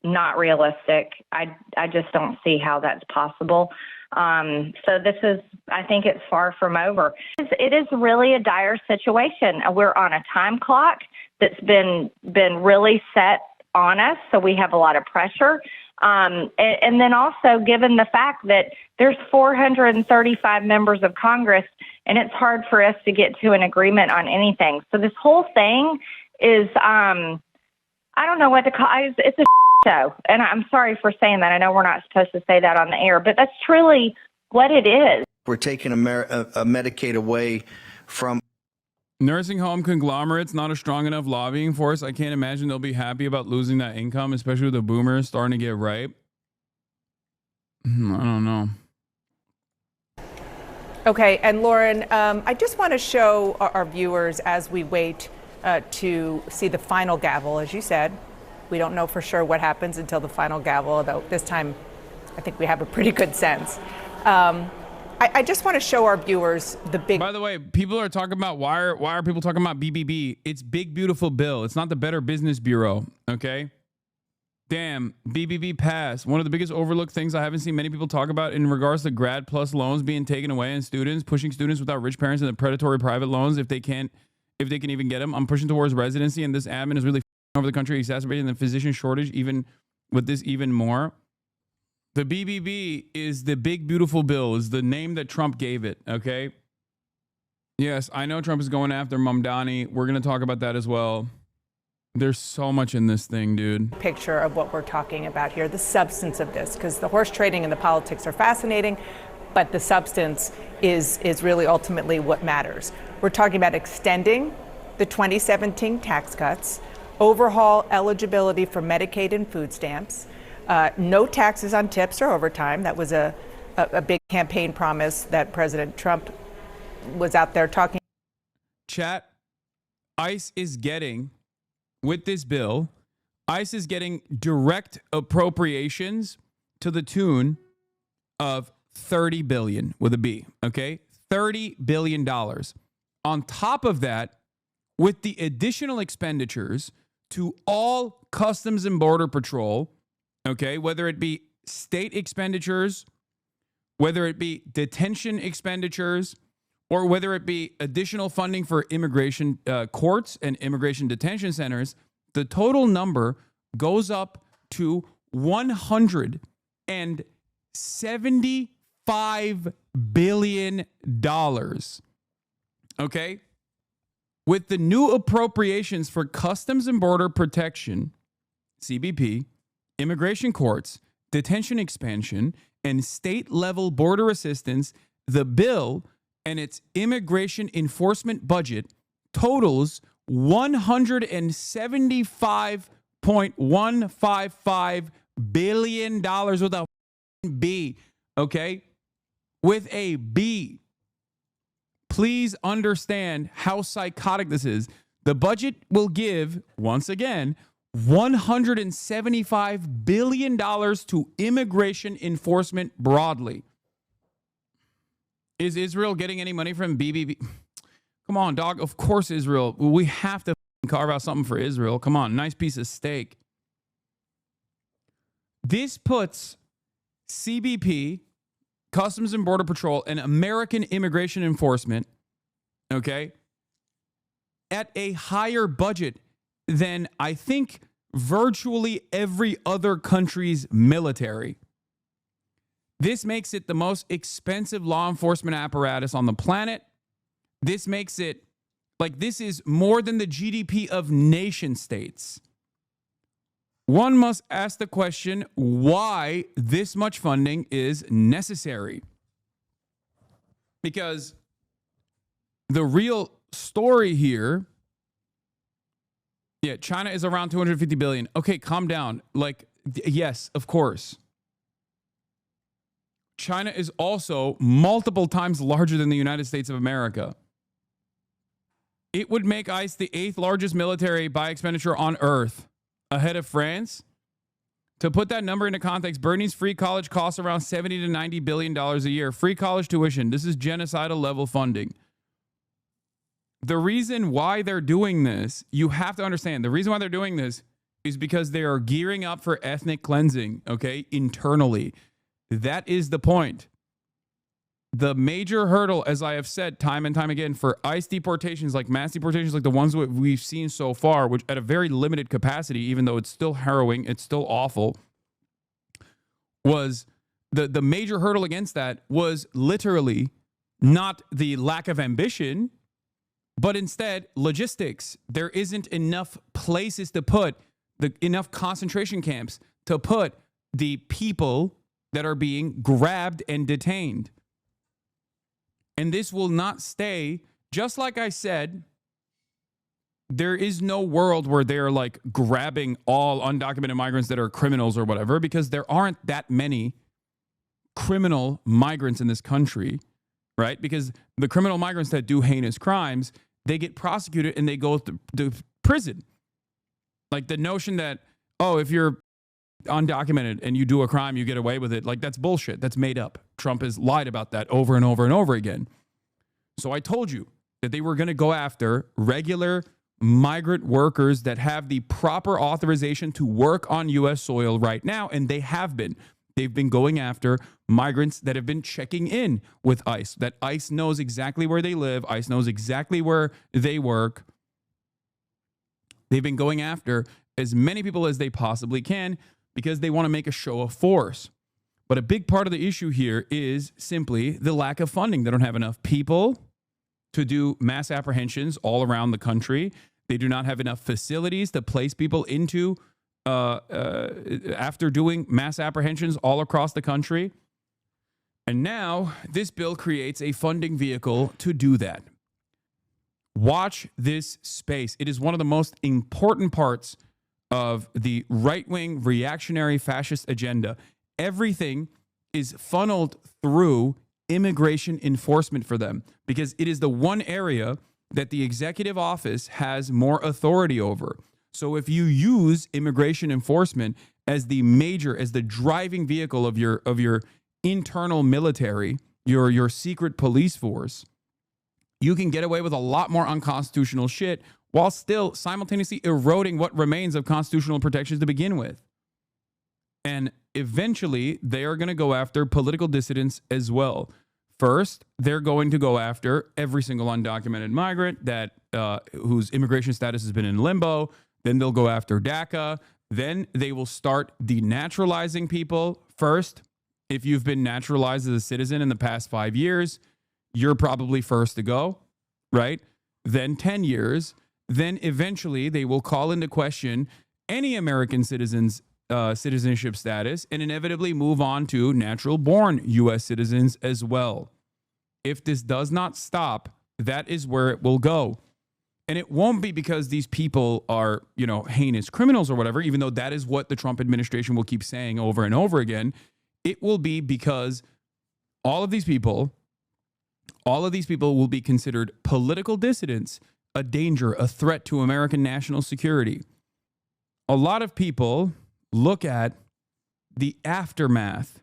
not realistic. I just don't see how that's possible. So this is, I think it's far from over. It is really a dire situation. We're on a time clock that's been really set on us, so we have a lot of pressure. And then also given the fact that there's 435 members of Congress, and it's hard for us to get to an agreement on anything. So this whole thing is, I don't know what to call it. It's a show. And I'm sorry for saying that. I know we're not supposed to say that on the air, but that's truly what it is. We're taking a Medicaid away from nursing home conglomerates, not a strong enough lobbying force. I can't imagine they'll be happy about losing that income, especially with the boomers starting to get ripe. I don't know. Okay, and Lauren, I just want to show our viewers as we wait to see the final gavel. As you said, we don't know for sure what happens until the final gavel, although this time I think we have a pretty good sense. I just want to show our viewers the big... By the way, people are talking about, why are people talking about BBB? It's Big Beautiful Bill. It's not the Better Business Bureau, okay? Damn, BBB passed. One of the biggest overlooked things I haven't seen many people talk about in regards to grad plus loans being taken away and students, pushing students without rich parents into predatory private loans if they can even get them. I'm pushing towards residency, and this admin is really over the country, exacerbating the physician shortage, even with this even more. The BBB is the Big Beautiful Bill, is the name that Trump gave it, okay? Yes, I know Trump is going after Mamdani. We're going to talk about that as well. There's so much in this thing, dude. Picture of what we're talking about here, the substance of this, because the horse trading and the politics are fascinating, but the substance is really ultimately what matters. We're talking about extending the 2017 tax cuts, overhaul eligibility for Medicaid and food stamps, no taxes on tips or overtime. That was a big campaign promise that President Trump was out there talking. Chat, ICE is getting, with this bill, ICE is getting direct appropriations to the tune of $30 billion with a B, okay? $30 billion. On top of that, with the additional expenditures to all Customs and Border Patrol, okay, whether it be state expenditures, whether it be detention expenditures, or whether it be additional funding for immigration courts and immigration detention centers, the total number goes up to $175 billion. Okay? With the new appropriations for Customs and Border Protection, CBP, immigration courts, detention expansion, and state-level border assistance, the bill and its immigration enforcement budget totals $175.155 billion with a B, okay? With a B. Please understand how psychotic this is. The budget will give, once again, $175 billion to immigration enforcement broadly. Is Israel getting any money from BBB? Come on, dog. Of course, Israel. We have to carve out something for Israel. Come on, nice piece of steak. This puts CBP, Customs and Border Patrol, and American Immigration Enforcement, okay, at a higher budget than I think virtually every other country's military. This makes it the most expensive law enforcement apparatus on the planet. This makes it like this is more than the GDP of nation states. One must ask the question why this much funding is necessary. Because the real story here, yeah, China is around 250 billion. Okay, calm down. Like, yes, of course. China is also multiple times larger than the United States of America. It would make ICE the 8th largest military by expenditure on Earth, ahead of France. To put that number into context, Bernie's free college costs around $70 to $90 billion a year. Free college tuition. This is genocidal level funding. The reason why they're doing this, you have to understand, the reason why they're doing this is because they are gearing up for ethnic cleansing, okay, internally. That is the point. The major hurdle, as I have said time and time again, for ICE deportations, like mass deportations like the ones that we've seen so far, which at a very limited capacity, even though it's still harrowing, it's still awful, was the major hurdle against that was literally not the lack of ambition, but instead logistics. There isn't enough places to put, enough concentration camps to put the people that are being grabbed and detained. And this will not stay. Just like I said, there is no world where they're like grabbing all undocumented migrants that are criminals or whatever, because there aren't that many criminal migrants in this country, right? Because the criminal migrants that do heinous crimes, they get prosecuted and they go to prison. Like the notion that, oh, if you're undocumented and you do a crime, you get away with it. Like that's bullshit. That's made up. Trump has lied about that over and over and over again. So I told you that they were going to go after regular migrant workers that have the proper authorization to work on U.S. soil right now. And they have been. They've been going after migrants that have been checking in with ICE, that ICE knows exactly where they live. ICE knows exactly where they work. They've been going after as many people as they possibly can because they want to make a show of force. But a big part of the issue here is simply the lack of funding. They don't have enough people. to do mass apprehensions all around the country. They do not have enough facilities to place people into after doing mass apprehensions all across the country. And now this bill creates a funding vehicle to do that. Watch this space. It is one of the most important parts of the right-wing reactionary fascist agenda. Everything is funneled through immigration enforcement for them because it is the one area that the executive office has more authority over. So if you use immigration enforcement as the driving vehicle of your internal military, your secret police force, you can get away with a lot more unconstitutional shit while still simultaneously eroding what remains of constitutional protections to begin with. And eventually, they are going to go after political dissidents as well. First, they're going to go after every single undocumented migrant that whose immigration status has been in limbo. Then they'll go after DACA. Then they will start denaturalizing people. First, if you've been naturalized as a citizen in the past 5 years, you're probably first to go, right? Then 10 years. Then eventually they will call into question any American citizen's citizenship status and inevitably move on to natural-born U.S. citizens as well. If this does not stop, that is where it will go. And it won't be because these people are, heinous criminals or whatever, even though that is what the Trump administration will keep saying over and over again. It will be because all of these people will be considered political dissidents, a danger, a threat to American national security. A lot of people look at the aftermath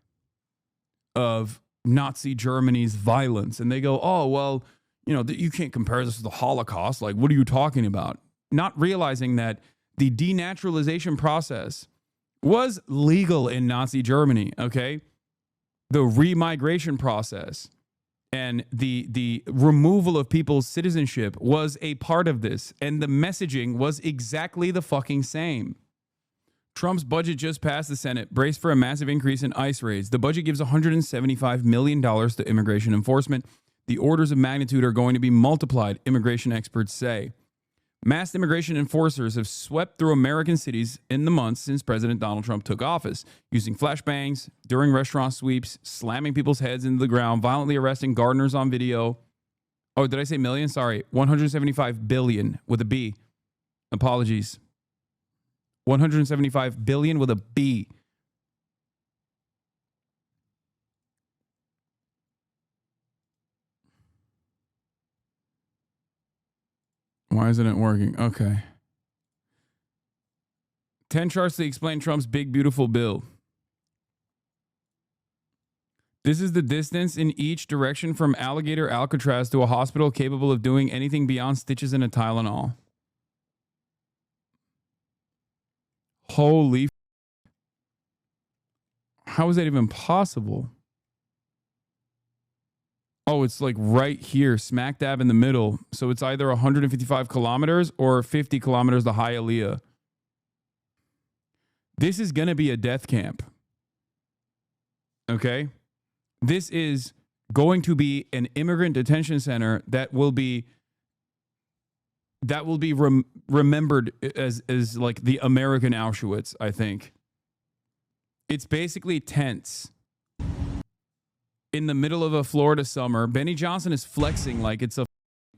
of Nazi Germany's violence and they go, oh, well, you can't compare this to the Holocaust. Like, what are you talking about? Not realizing that the denaturalization process was legal in Nazi Germany, okay? The remigration process and the removal of people's citizenship was a part of this. And the messaging was exactly the fucking same. Trump's budget just passed the Senate, braced for a massive increase in ICE raids. The budget gives $175 million to immigration enforcement. The orders of magnitude are going to be multiplied, immigration experts say. Mass immigration enforcers have swept through American cities in the months since President Donald Trump took office, using flashbangs during restaurant sweeps, slamming people's heads into the ground, violently arresting gardeners on video. Oh, did I say million? Sorry, 175 billion with a B. Apologies. 175 billion with a B. Why isn't it working? Okay. 10 charts to explain Trump's big, beautiful bill. This is the distance in each direction from Alligator Alcatraz to a hospital capable of doing anything beyond stitches and a Tylenol. Holy. How is that even possible? Oh, it's like right here, smack dab in the middle. So it's either 155 kilometers or 50 kilometers to Hialeah. This is going to be a death camp. Okay? This is going to be an immigrant detention center that will be remembered as like the American Auschwitz, I think. It's basically tents in the middle of a Florida summer. Benny Johnson is flexing like it's a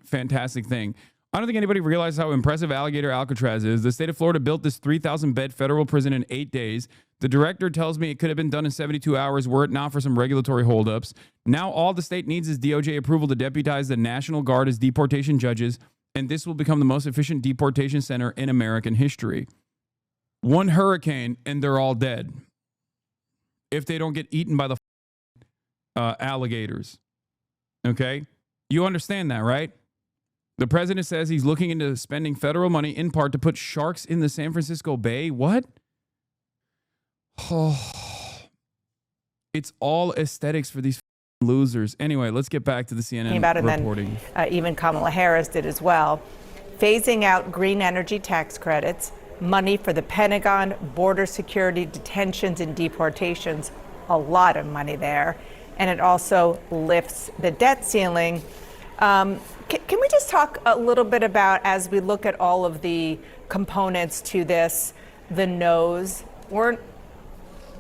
fantastic thing. I don't think anybody realizes how impressive Alligator Alcatraz is. The state of Florida built this 3,000-bed federal prison in 8 days. The director tells me it could have been done in 72 hours were it not for some regulatory holdups. Now all the state needs is DOJ approval to deputize the National Guard as deportation judges, and this will become the most efficient deportation center in American history. One hurricane, and they're all dead. If they don't get eaten by the alligators. Okay? You understand that, right? The president says he's looking into spending federal money in part to put sharks in the San Francisco Bay. What? Oh, it's all aesthetics for these losers. Anyway, let's get back to the CNN reporting. Then, even Kamala Harris did as well. Phasing out green energy tax credits, money for the Pentagon, border security, detentions, and deportations. A lot of money there. And it also lifts the debt ceiling Can we just talk a little bit about, as we look at all of the components to this, the no's weren't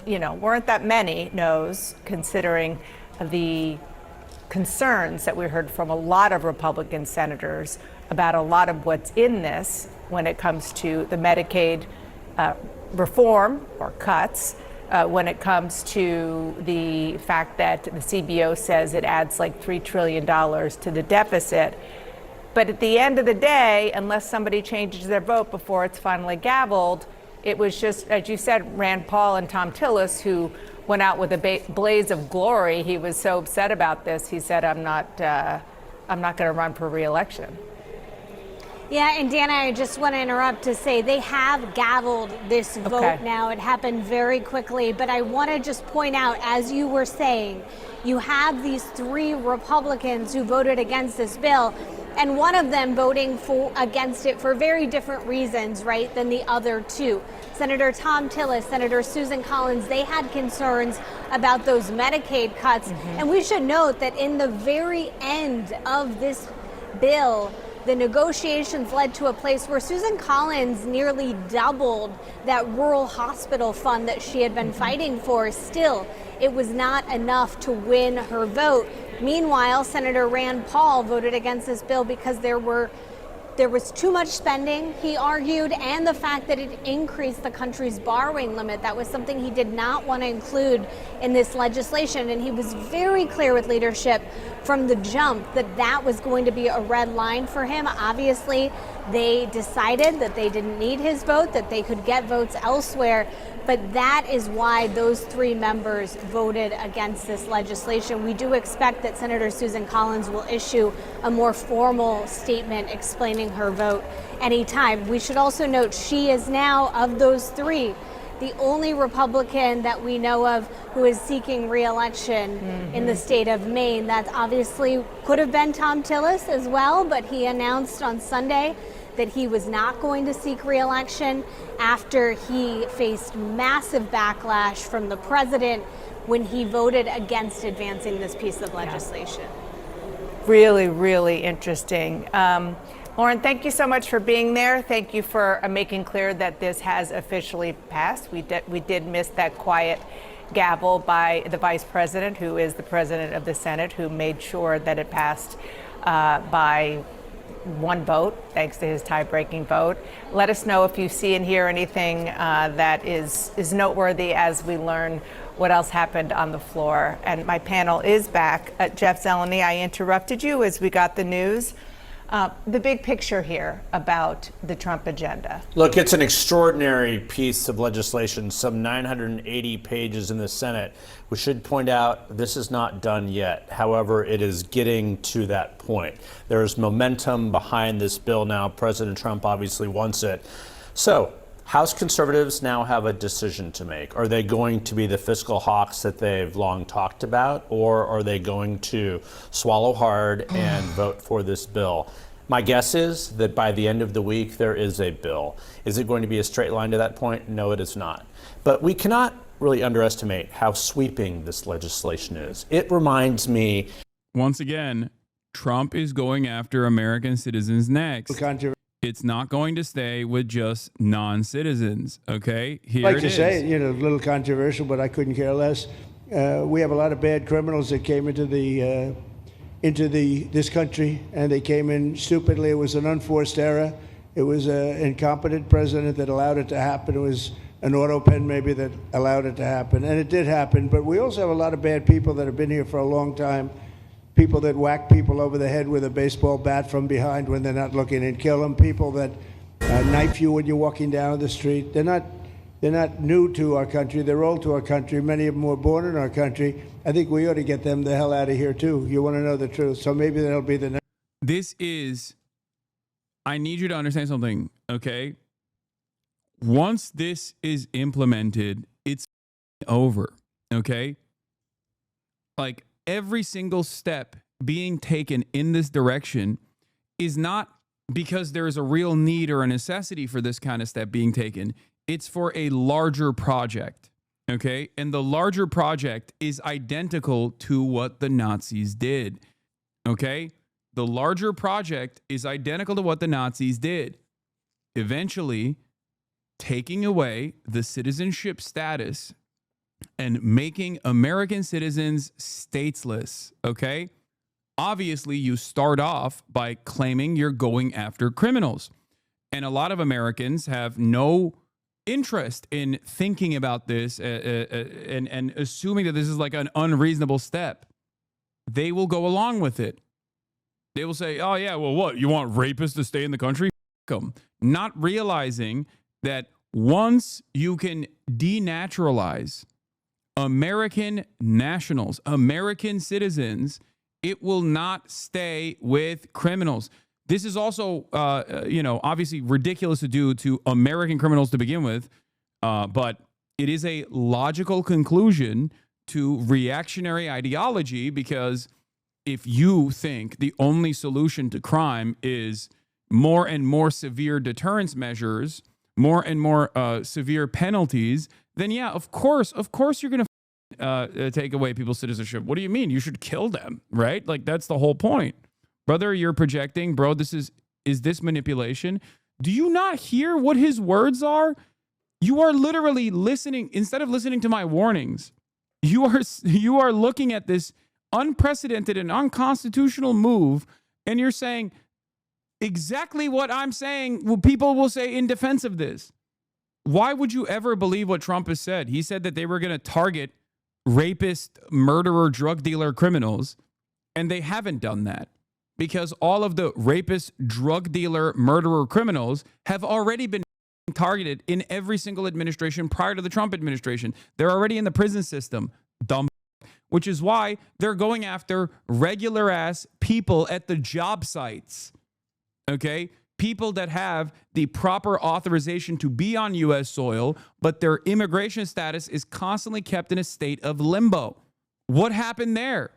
that many no's, considering the concerns that we heard from a lot of Republican senators about a lot of what's in this when it comes to the Medicaid reform or cuts, when it comes to the fact that the CBO says it adds like $3 trillion to the deficit. But at the end of the day, unless somebody changes their vote before it's finally gavelled, it was just, as you said, Rand Paul and Tom Tillis who went out with a blaze of glory. He was so upset about this. He said, I'm not going to run for re-election. Yeah, and Dana, I just want to interrupt to say they have gavelled this vote now. It happened very quickly, but I want to just point out, as you were saying, you have these 3 Republicans who voted against this bill, and one of them voting against it for very different reasons, right, than the other 2. Senator Tom Tillis, Senator Susan Collins, they had concerns about those Medicaid cuts. And we should note that in the very end of this bill, the negotiations led to a place where Susan Collins nearly doubled that rural hospital fund that she had been fighting for. Still, it was not enough to win her vote. Meanwhile, Senator Rand Paul voted against this bill because there was too much spending, he argued, and the fact that it increased the country's borrowing limit. That was something he did not want to include in this legislation, and he was very clear with leadership from the jump that that was going to be a red line for him. Obviously, they decided that they didn't need his vote, that they could get votes elsewhere, but that is why those 3 members voted against this legislation. We do expect that Senator Susan Collins will issue a more formal statement explaining her vote anytime. We should also note she is now, of those 3, the only Republican that we know of who is seeking re-election in the state of Maine. That obviously could have been Tom Tillis as well, but he announced on Sunday that he was not going to seek re-election after he faced massive backlash from the president when he voted against advancing this piece of legislation. Really, really interesting. Lauren, thank you so much for being there. Thank you for making clear that this has officially passed. We did miss that quiet gavel by the vice president, who is the president of the Senate, who made sure that it passed by 1 vote, thanks to his tie-breaking vote. Let us know if you see and hear anything that is noteworthy as we learn what else happened on the floor. And my panel is back. Jeff Zeleny, I interrupted you as we got the news. The big picture here about the Trump agenda. Look, it's an extraordinary piece of legislation, some 980 pages in the Senate. We should point out this is not done yet. However, it is getting to that point. There is momentum behind this bill now. President Trump obviously wants it. So House conservatives now have a decision to make. Are they going to be the fiscal hawks that they've long talked about, or are they going to swallow hard and vote for this bill? My guess is that by the end of the week, there is a bill. Is it going to be a straight line to that point? No, it is not. But we cannot really underestimate how sweeping this legislation is. It reminds me. Once again, Trump is going after American citizens next. It's not going to stay with just non-citizens, okay? Here like it to is. say, a little controversial, but I couldn't care less. We have a lot of bad criminals that came into this country, and they came in stupidly. It was an unforced error. It was an incompetent president that allowed it to happen. It was an auto pen maybe that allowed it to happen, and it did happen. But we also have a lot of bad people that have been here for a long time. People that whack people over the head with a baseball bat from behind when they're not looking and kill them. People that knife you when you're walking down the street. They're not new to our country. They're old to our country. Many of them were born in our country. I think we ought to get them the hell out of here too. You want to know the truth. So maybe that'll be the next. This is, I need you to understand something, okay? Once this is implemented, it's over, okay? Like, every single step being taken in this direction is not because there is a real need or a necessity for this kind of step being taken. It's for a larger project, okay? And the larger project is identical to what the Nazis did, okay? The larger project is identical to what the Nazis did. Eventually, taking away the citizenship status and making American citizens stateless, okay? Obviously, you start off by claiming you're going after criminals. And a lot of Americans have no interest in thinking about this and assuming that this is like an unreasonable step. They will go along with it. They will say, oh, yeah, well, what? You want rapists to stay in the country? F them. Not realizing that once you can denaturalize American nationals, American citizens, it will not stay with criminals. This is also, obviously ridiculous to do to American criminals to begin with, but it is a logical conclusion to reactionary ideology, because if you think the only solution to crime is more and more severe deterrence measures, more and more severe penalties, then yeah, of course you're going to take away people's citizenship. What do you mean? You should kill them, right? Like, that's the whole point. Brother, you're projecting, bro. Is this manipulation? Do you not hear what his words are? You are literally listening, instead of listening to my warnings, you are looking at this unprecedented and unconstitutional move, and you're saying exactly what I'm saying. Well, people will say in defense of this. Why would you ever believe what Trump has said? He said that they were going to target rapist, murderer, drug dealer criminals, and they haven't done that, because all of the rapist, drug dealer, murderer criminals have already been targeted in every single administration prior to the Trump administration. They're already in the prison system, dumb. Which is why they're going after regular ass people at the job sites. Okay? People that have the proper authorization to be on U.S. soil, but their immigration status is constantly kept in a state of limbo. What happened there?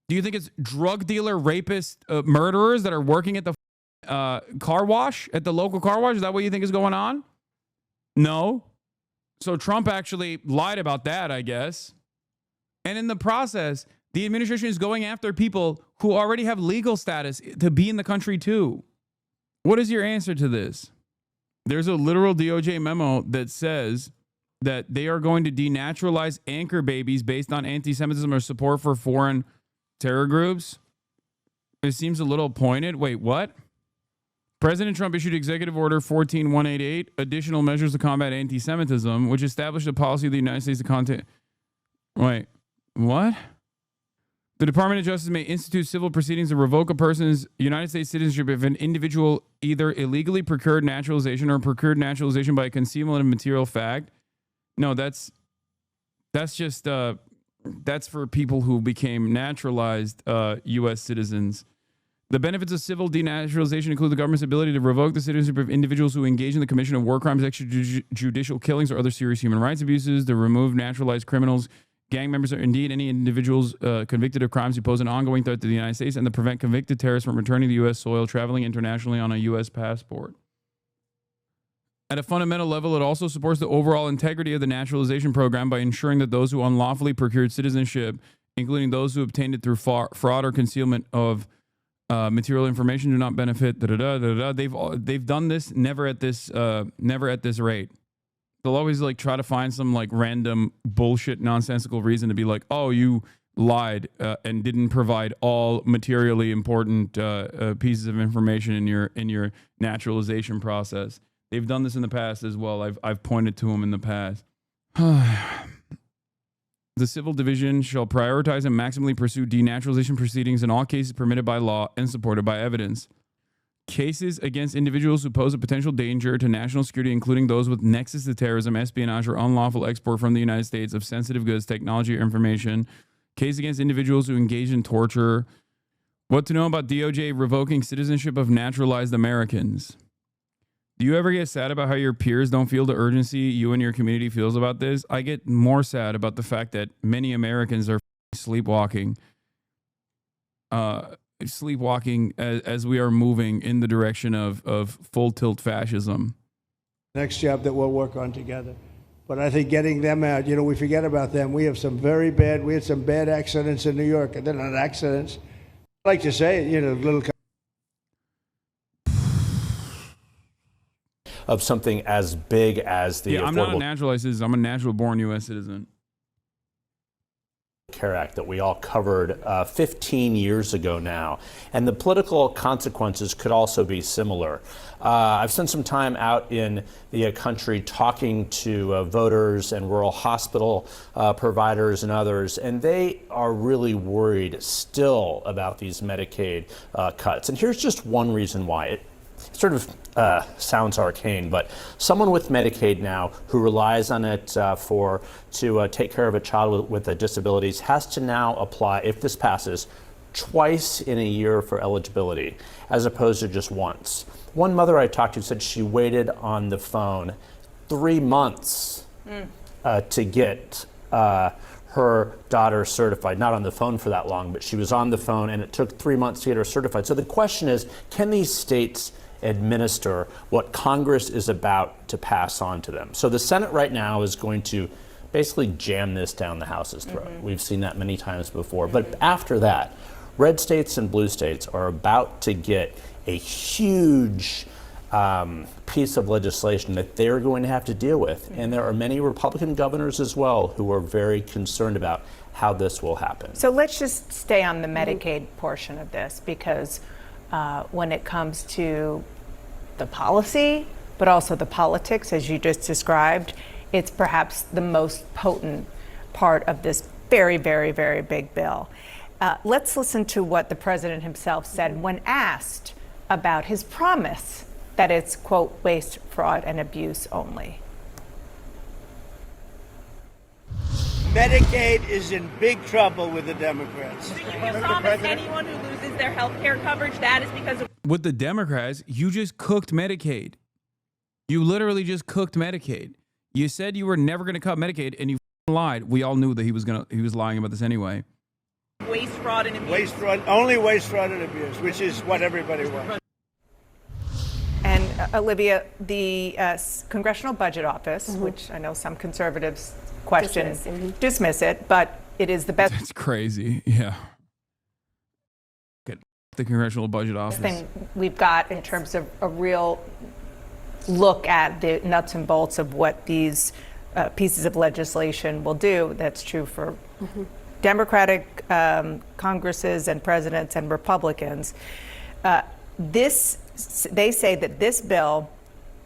Do you think it's drug dealer, rapist, murderers that are working at the car wash, at the local car wash? Is that what you think is going on? No. So Trump actually lied about that, I guess. And in the process, the administration is going after people who already have legal status to be in the country too. What is your answer to this? There's a literal DOJ memo that says that they are going to denaturalize anchor babies based on anti-Semitism or support for foreign terror groups. It seems a little pointed. Wait, what? President Trump issued Executive Order 14188, additional measures to combat anti-Semitism, which established a policy of the United States to content. Wait. What? The Department of Justice may institute civil proceedings to revoke a person's United States citizenship if an individual either illegally procured naturalization or procured naturalization by concealment of material fact. No, that's just that's for people who became naturalized U.S. citizens. The benefits of civil denaturalization include the government's ability to revoke the citizenship of individuals who engage in the commission of war crimes, extrajudicial killings, or other serious human rights abuses, to remove naturalized criminals, gang members, or indeed any individuals convicted of crimes who pose an ongoing threat to the United States, and to prevent convicted terrorists from returning to U.S. soil, traveling internationally on a U.S. passport. At a fundamental level, it also supports the overall integrity of the naturalization program by ensuring that those who unlawfully procured citizenship, including those who obtained it through fraud or concealment of material information, do not benefit. They've done this never at this rate. They'll always like try to find some like random bullshit nonsensical reason to be like, oh, you lied and didn't provide all materially important pieces of information in your naturalization process. They've done this in the past as well. I've pointed to them in the past. The Civil Division shall prioritize and maximally pursue denaturalization proceedings in all cases permitted by law and supported by evidence. Cases against individuals who pose a potential danger to national security, including those with nexus to terrorism, espionage, or unlawful export from the United States of sensitive goods, technology, or information. Cases against individuals who engage in torture. What to know about DOJ revoking citizenship of naturalized Americans. Do you ever get sad about how your peers don't feel the urgency you and your community feels about this? I get more sad about the fact that many Americans are sleepwalking. Sleepwalking as we are moving in the direction of full tilt fascism. Next job that we'll work on together. But I think getting them out, we forget about them. We had some bad accidents in New York, and they're not accidents. like to say, you know, little. Of something as big as the I'm not a Affordable naturalized citizen. I'm a natural-born U.S. citizen. Care Act that we all covered 15 years ago now. And the political consequences could also be similar. I've spent some time out in the country talking to voters and rural hospital providers and others, and they are really worried still about these Medicaid cuts. And here's just one reason why. It sort of sounds arcane, but someone with Medicaid now who relies on it to take care of a child with disabilities has to now apply, if this passes, twice in a year for eligibility, as opposed to just once. One mother I talked to said she waited on the phone 3 months to get her daughter certified. Not on the phone for that long, but she was on the phone, and it took 3 months to get her certified. So the question is, can these states administer what Congress is about to pass on to them? So the Senate right now is going to basically jam this down the House's throat. We've seen that many times before. But after that, red states and blue states are about to get a huge piece of legislation that they're going to have to deal with. And there are many Republican governors as well who are very concerned about how this will happen. So let's just stay on the Medicaid portion of this, because when it comes to the policy, but also the politics, as you just described, it's perhaps the most potent part of this very, very, very big bill. Let's listen to what the president himself said when asked about his promise that it's, quote, waste, fraud, and abuse only. Medicaid is in big trouble with the Democrats. You promise anyone who loses their health care coverage, that is because of... With the Democrats, you just cooked Medicaid. You literally just cooked Medicaid. You said you were never going to cut Medicaid, and you lied. We all knew that he was lying about this anyway. Waste, fraud, and abuse. Waste, fraud, only waste, fraud, and abuse, which is what everybody wants. And Olivia, the Congressional Budget Office, which I know some conservatives dismiss it, but it is the best. That's crazy. Yeah. Get the Congressional Budget Office thing we've got in terms of a real look at the nuts and bolts of what these pieces of legislation will do. That's true for Democratic Congresses and presidents and Republicans. They say that this bill,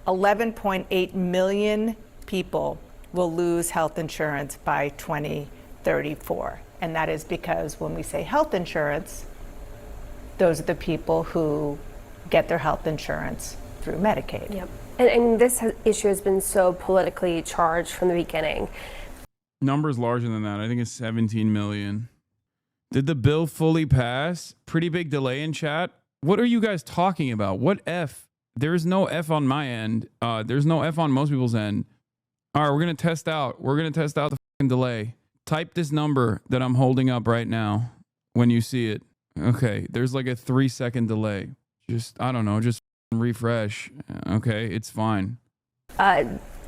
11.8 million people will lose health insurance by 2034. And that is because when we say health insurance, those are the people who get their health insurance through Medicaid. Yep. And this issue has been so politically charged from the beginning. Numbers larger than that. I think it's 17 million. Did the bill fully pass? Pretty big delay in chat. What are you guys talking about? What F? There's no F on my end. There's no F on most people's end. All right, we're going to test out. We're going to test out the fucking delay. Type this number that I'm holding up right now when you see it. Okay, there's like a 3-second delay. Just, I don't know, just refresh. Okay, it's fine.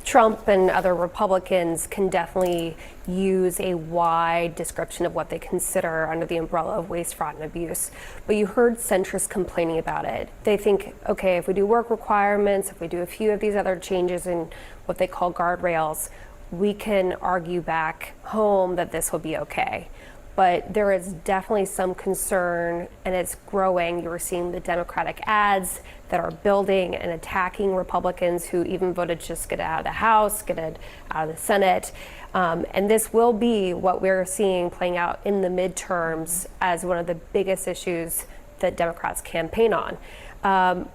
Trump and other Republicans can definitely use a wide description of what they consider under the umbrella of waste, fraud, and abuse. But you heard centrists complaining about it. They think, okay, if we do work requirements, if we do a few of these other changes in what they call guardrails, we can argue back home that this will be okay. But there is definitely some concern, and it's growing. You're seeing the Democratic ads that are building and attacking Republicans who even voted to just get out of the House, get it out of the Senate. And this will be what we're seeing playing out in the midterms as one of the biggest issues that Democrats campaign on.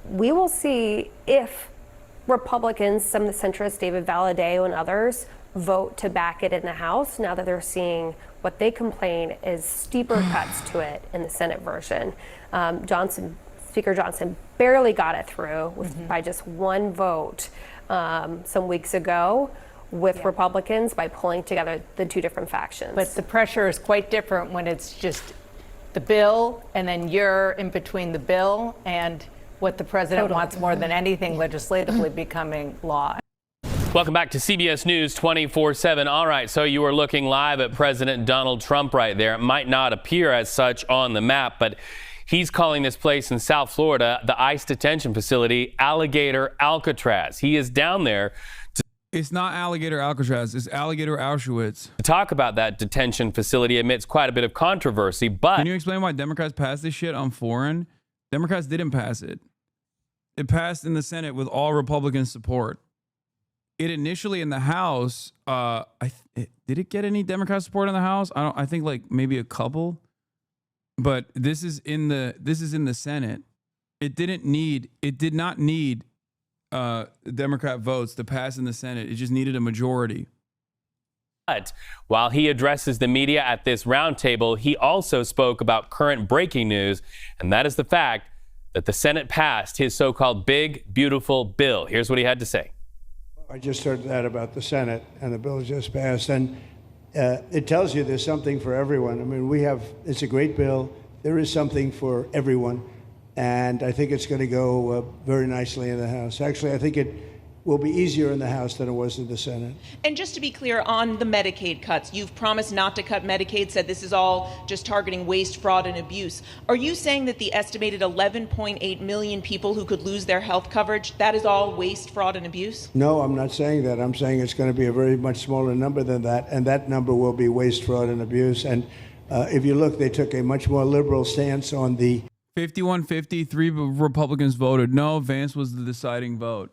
We will see if Republicans, some of the centrists, David Valadao and others, vote to back it in the House now that they're seeing what they complain is steeper cuts to it in the Senate version. Speaker Johnson barely got it through by just one vote some weeks ago with Republicans by pulling together the two different factions. But the pressure is quite different when it's just the bill and then you're in between the bill and what the president wants more than anything legislatively becoming law. Welcome back to CBS News 24/7. All right, so you were looking live at President Donald Trump right there. It might not appear as such on the map, but he's calling this place in South Florida, the ICE detention facility, Alligator Alcatraz. He is down there. It's not Alligator Alcatraz, it's Alligator Auschwitz. To talk about that detention facility amidst quite a bit of controversy, but... Can you explain why Democrats passed this shit on foreign? Democrats didn't pass it. It passed in the Senate with all Republican support. It initially in the House, did it get any Democrat support in the House? I think like maybe a couple. But this is in the Senate. It did not need Democrat votes to pass in the Senate. It just needed a majority. But while he addresses the media at this roundtable, he also spoke about current breaking news, and that is the fact that the Senate passed his so-called big, beautiful bill. Here's what he had to say. I just heard that about the Senate, and the bill just passed, and it tells you there's something for everyone. I mean, it's a great bill. There is something for everyone, and I think it's going to go very nicely in the House. Actually, I think it will be easier in the House than it was in the Senate. And just to be clear, on the Medicaid cuts, you've promised not to cut Medicaid, said this is all just targeting waste, fraud, and abuse. Are you saying that the estimated 11.8 million people who could lose their health coverage, that is all waste, fraud, and abuse? No, I'm not saying that. I'm saying it's going to be a very much smaller number than that, and that number will be waste, fraud, and abuse. And if you look, they took a much more liberal stance on the 51-50, 3 Republicans voted no. Vance was the deciding vote.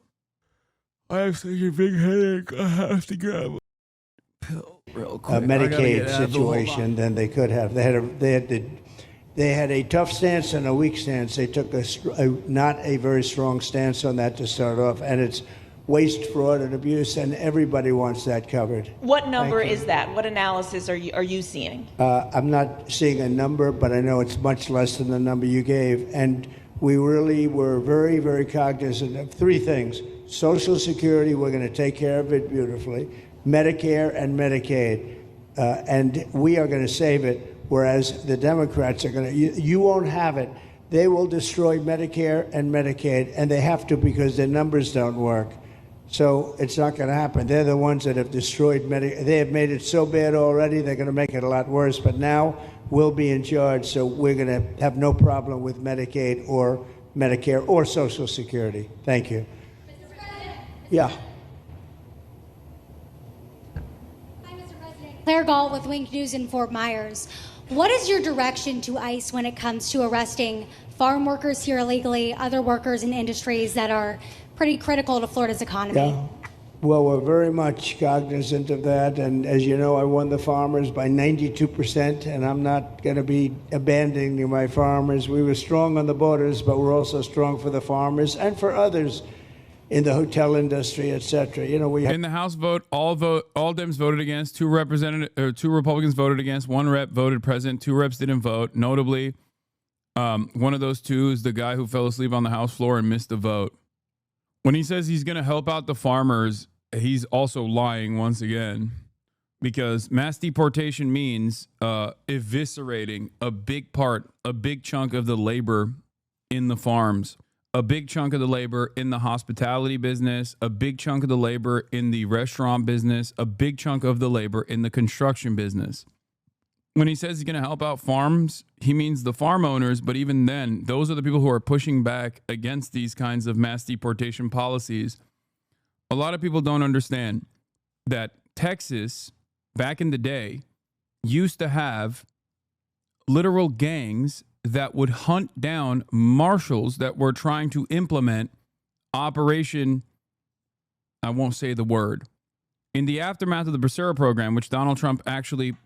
I have such a big headache. I have to grab a pill real quick. Medicaid situation than they could have. They had a tough stance and a weak stance. They took not a very strong stance on that to start off, and it's waste, fraud, and abuse, and everybody wants that covered. What number is that? What analysis are you seeing? I'm not seeing a number, but I know it's much less than the number you gave, and we really were very, very cognizant of three things. Social Security, we're going to take care of it beautifully. Medicare and Medicaid, and we are going to save it, whereas the Democrats are going to, you won't have it. They will destroy Medicare and Medicaid, and they have to because their numbers don't work. So it's not going to happen. They're the ones that have destroyed Medicare. They have made it so bad already, they're going to make it a lot worse. But now we'll be in charge, so we're going to have no problem with Medicaid or Medicare or Social Security. Thank you. Yeah. Hi, Mr. President. Claire Gall with Wink News in Fort Myers. What is your direction to ICE when it comes to arresting farm workers here illegally, other workers in industries that are pretty critical to Florida's economy? Yeah. Well, we're very much cognizant of that. And as you know, I won the farmers by 92%, and I'm not going to be abandoning my farmers. We were strong on the borders, but we're also strong for the farmers and for others in the hotel industry, et cetera. You know, we have in the House vote, all Dems voted against, 2 Republicans voted against, 1 rep voted present, 2 reps didn't vote. Notably, one of those 2 is the guy who fell asleep on the House floor and missed the vote. When he says he's going to help out the farmers, he's also lying once again, because mass deportation means eviscerating a big chunk of the labor in the farms, a big chunk of the labor in the hospitality business, a big chunk of the labor in the restaurant business, a big chunk of the labor in the construction business. When he says he's going to help out farms, he means the farm owners, but even then, those are the people who are pushing back against these kinds of mass deportation policies. A lot of people don't understand that Texas, back in the day, used to have literal gangs that would hunt down marshals that were trying to implement Operation, I won't say the word. In the aftermath of the Becerra program, which Donald Trump actually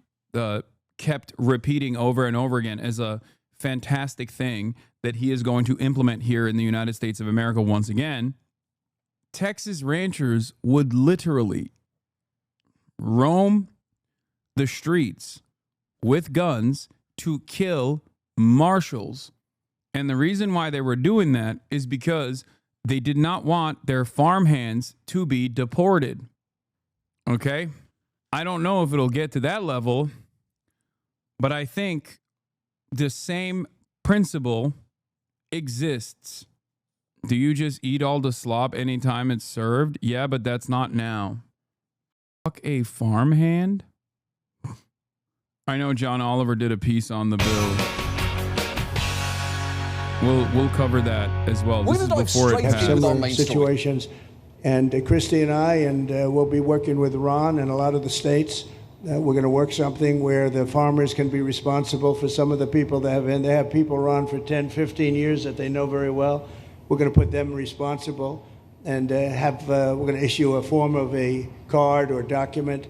kept repeating over and over again as a fantastic thing that he is going to implement here in the United States of America once again, Texas ranchers would literally roam the streets with guns to kill marshals. And the reason why they were doing that is because they did not want their farmhands to be deported. Okay? I don't know if it'll get to that level, but I think the same principle exists Do you just eat all the slop anytime it's served? Yeah, but that's not now. Fuck a farmhand? I know John Oliver did a piece on the bill. We'll cover that as well. This is before it passed. Similar situations. And Christy and I, and we'll be working with Ron and a lot of the states. We're going to work something where the farmers can be responsible for some of the people they have people, Ron, for 10, 15 years that they know very well. We're going to put them responsible and we're going to issue a form of a card or document,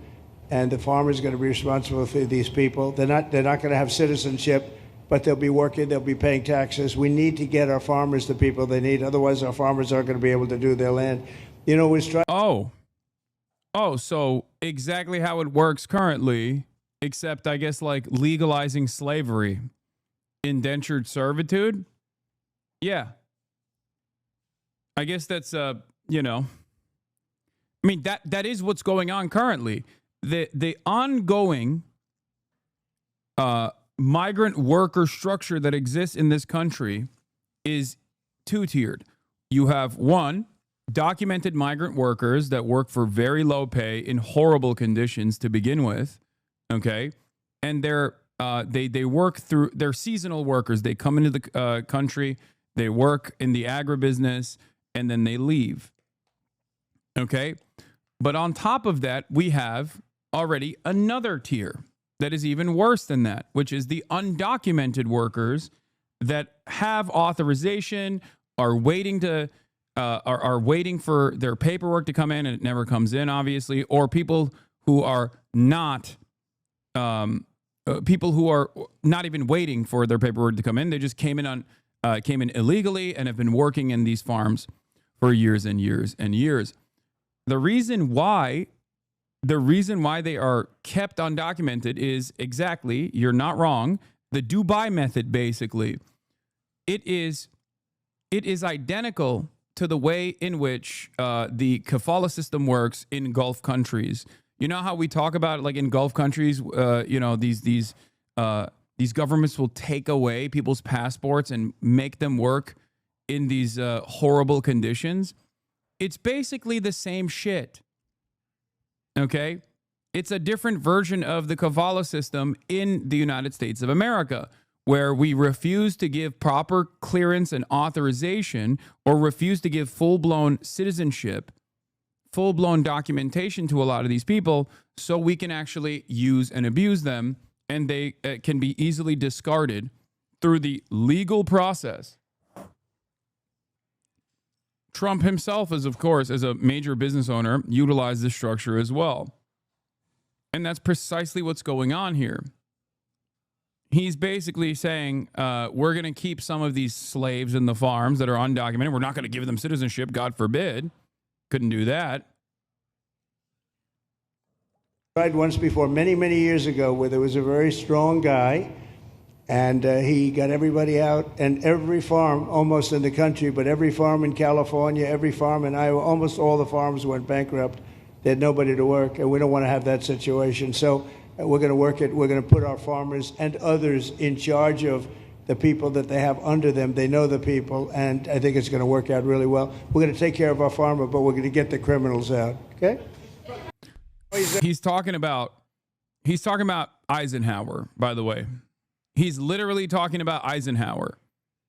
and the farmer's going to be responsible for these people. They're not going to have citizenship, but they'll be working, they'll be paying taxes. We need to get our farmers the people they need. Otherwise, our farmers aren't going to be able to do their land. You know, so exactly how it works currently, except I guess like legalizing slavery, indentured servitude. Yeah. I guess that's, I mean, that is what's going on currently. The ongoing migrant worker structure that exists in this country is two-tiered. You have one, documented migrant workers that work for very low pay in horrible conditions to begin with, okay? And they work through, they're seasonal workers. They come into the country, they work in the agribusiness, and then they leave, okay? But on top of that, we have already another tier that is even worse than that, which is the undocumented workers that have authorization, are waiting to are waiting for their paperwork to come in, and it never comes in, obviously, or people who are not even waiting for their paperwork to come in. They just came in illegally and have been working in these farms for years and years and years. The reason why they are kept undocumented is exactly, you're not wrong, the Dubai method. Basically, it is identical to the way in which the kafala system works in Gulf countries. You know how we talk about, like, in Gulf countries, these governments will take away people's passports and make them work in these horrible conditions. It's basically the same shit. Okay? It's a different version of the kafala system in the United States of America, where we refuse to give proper clearance and authorization, or refuse to give full-blown citizenship, full-blown documentation to a lot of these people, so we can actually use and abuse them, and they can be easily discarded through the legal process. Trump himself is, of course, as a major business owner, utilized this structure as well. And that's precisely what's going on here. He's basically saying, we're going to keep some of these slaves in the farms that are undocumented. We're not going to give them citizenship, God forbid. Couldn't do that. Tried once before, many, many years ago, where there was a very strong guy, and he got everybody out, and every farm almost in the country, but every farm in California, every farm in Iowa, almost all the farms went bankrupt. They had nobody to work, and we don't want to have that situation. So we're going to work it. We're going to put our farmers and others in charge of the people that they have under them. They know the people, and I think it's going to work out really well. We're going to take care of our farmer, but we're going to get the criminals out. Okay? He's talking about Eisenhower, by the way. He's literally talking about Eisenhower.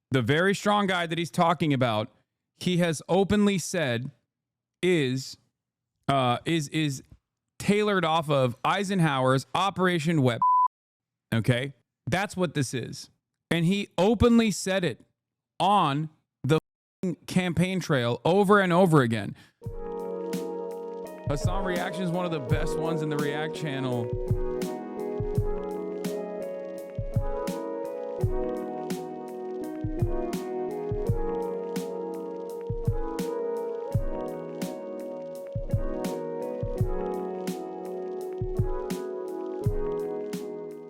The very strong guy that he's talking about, he has openly said is tailored off of Eisenhower's Operation Web. Okay? That's what this is. And he openly said it on the campaign trail over and over again. Hasan Reaction is one of the best ones in the React channel.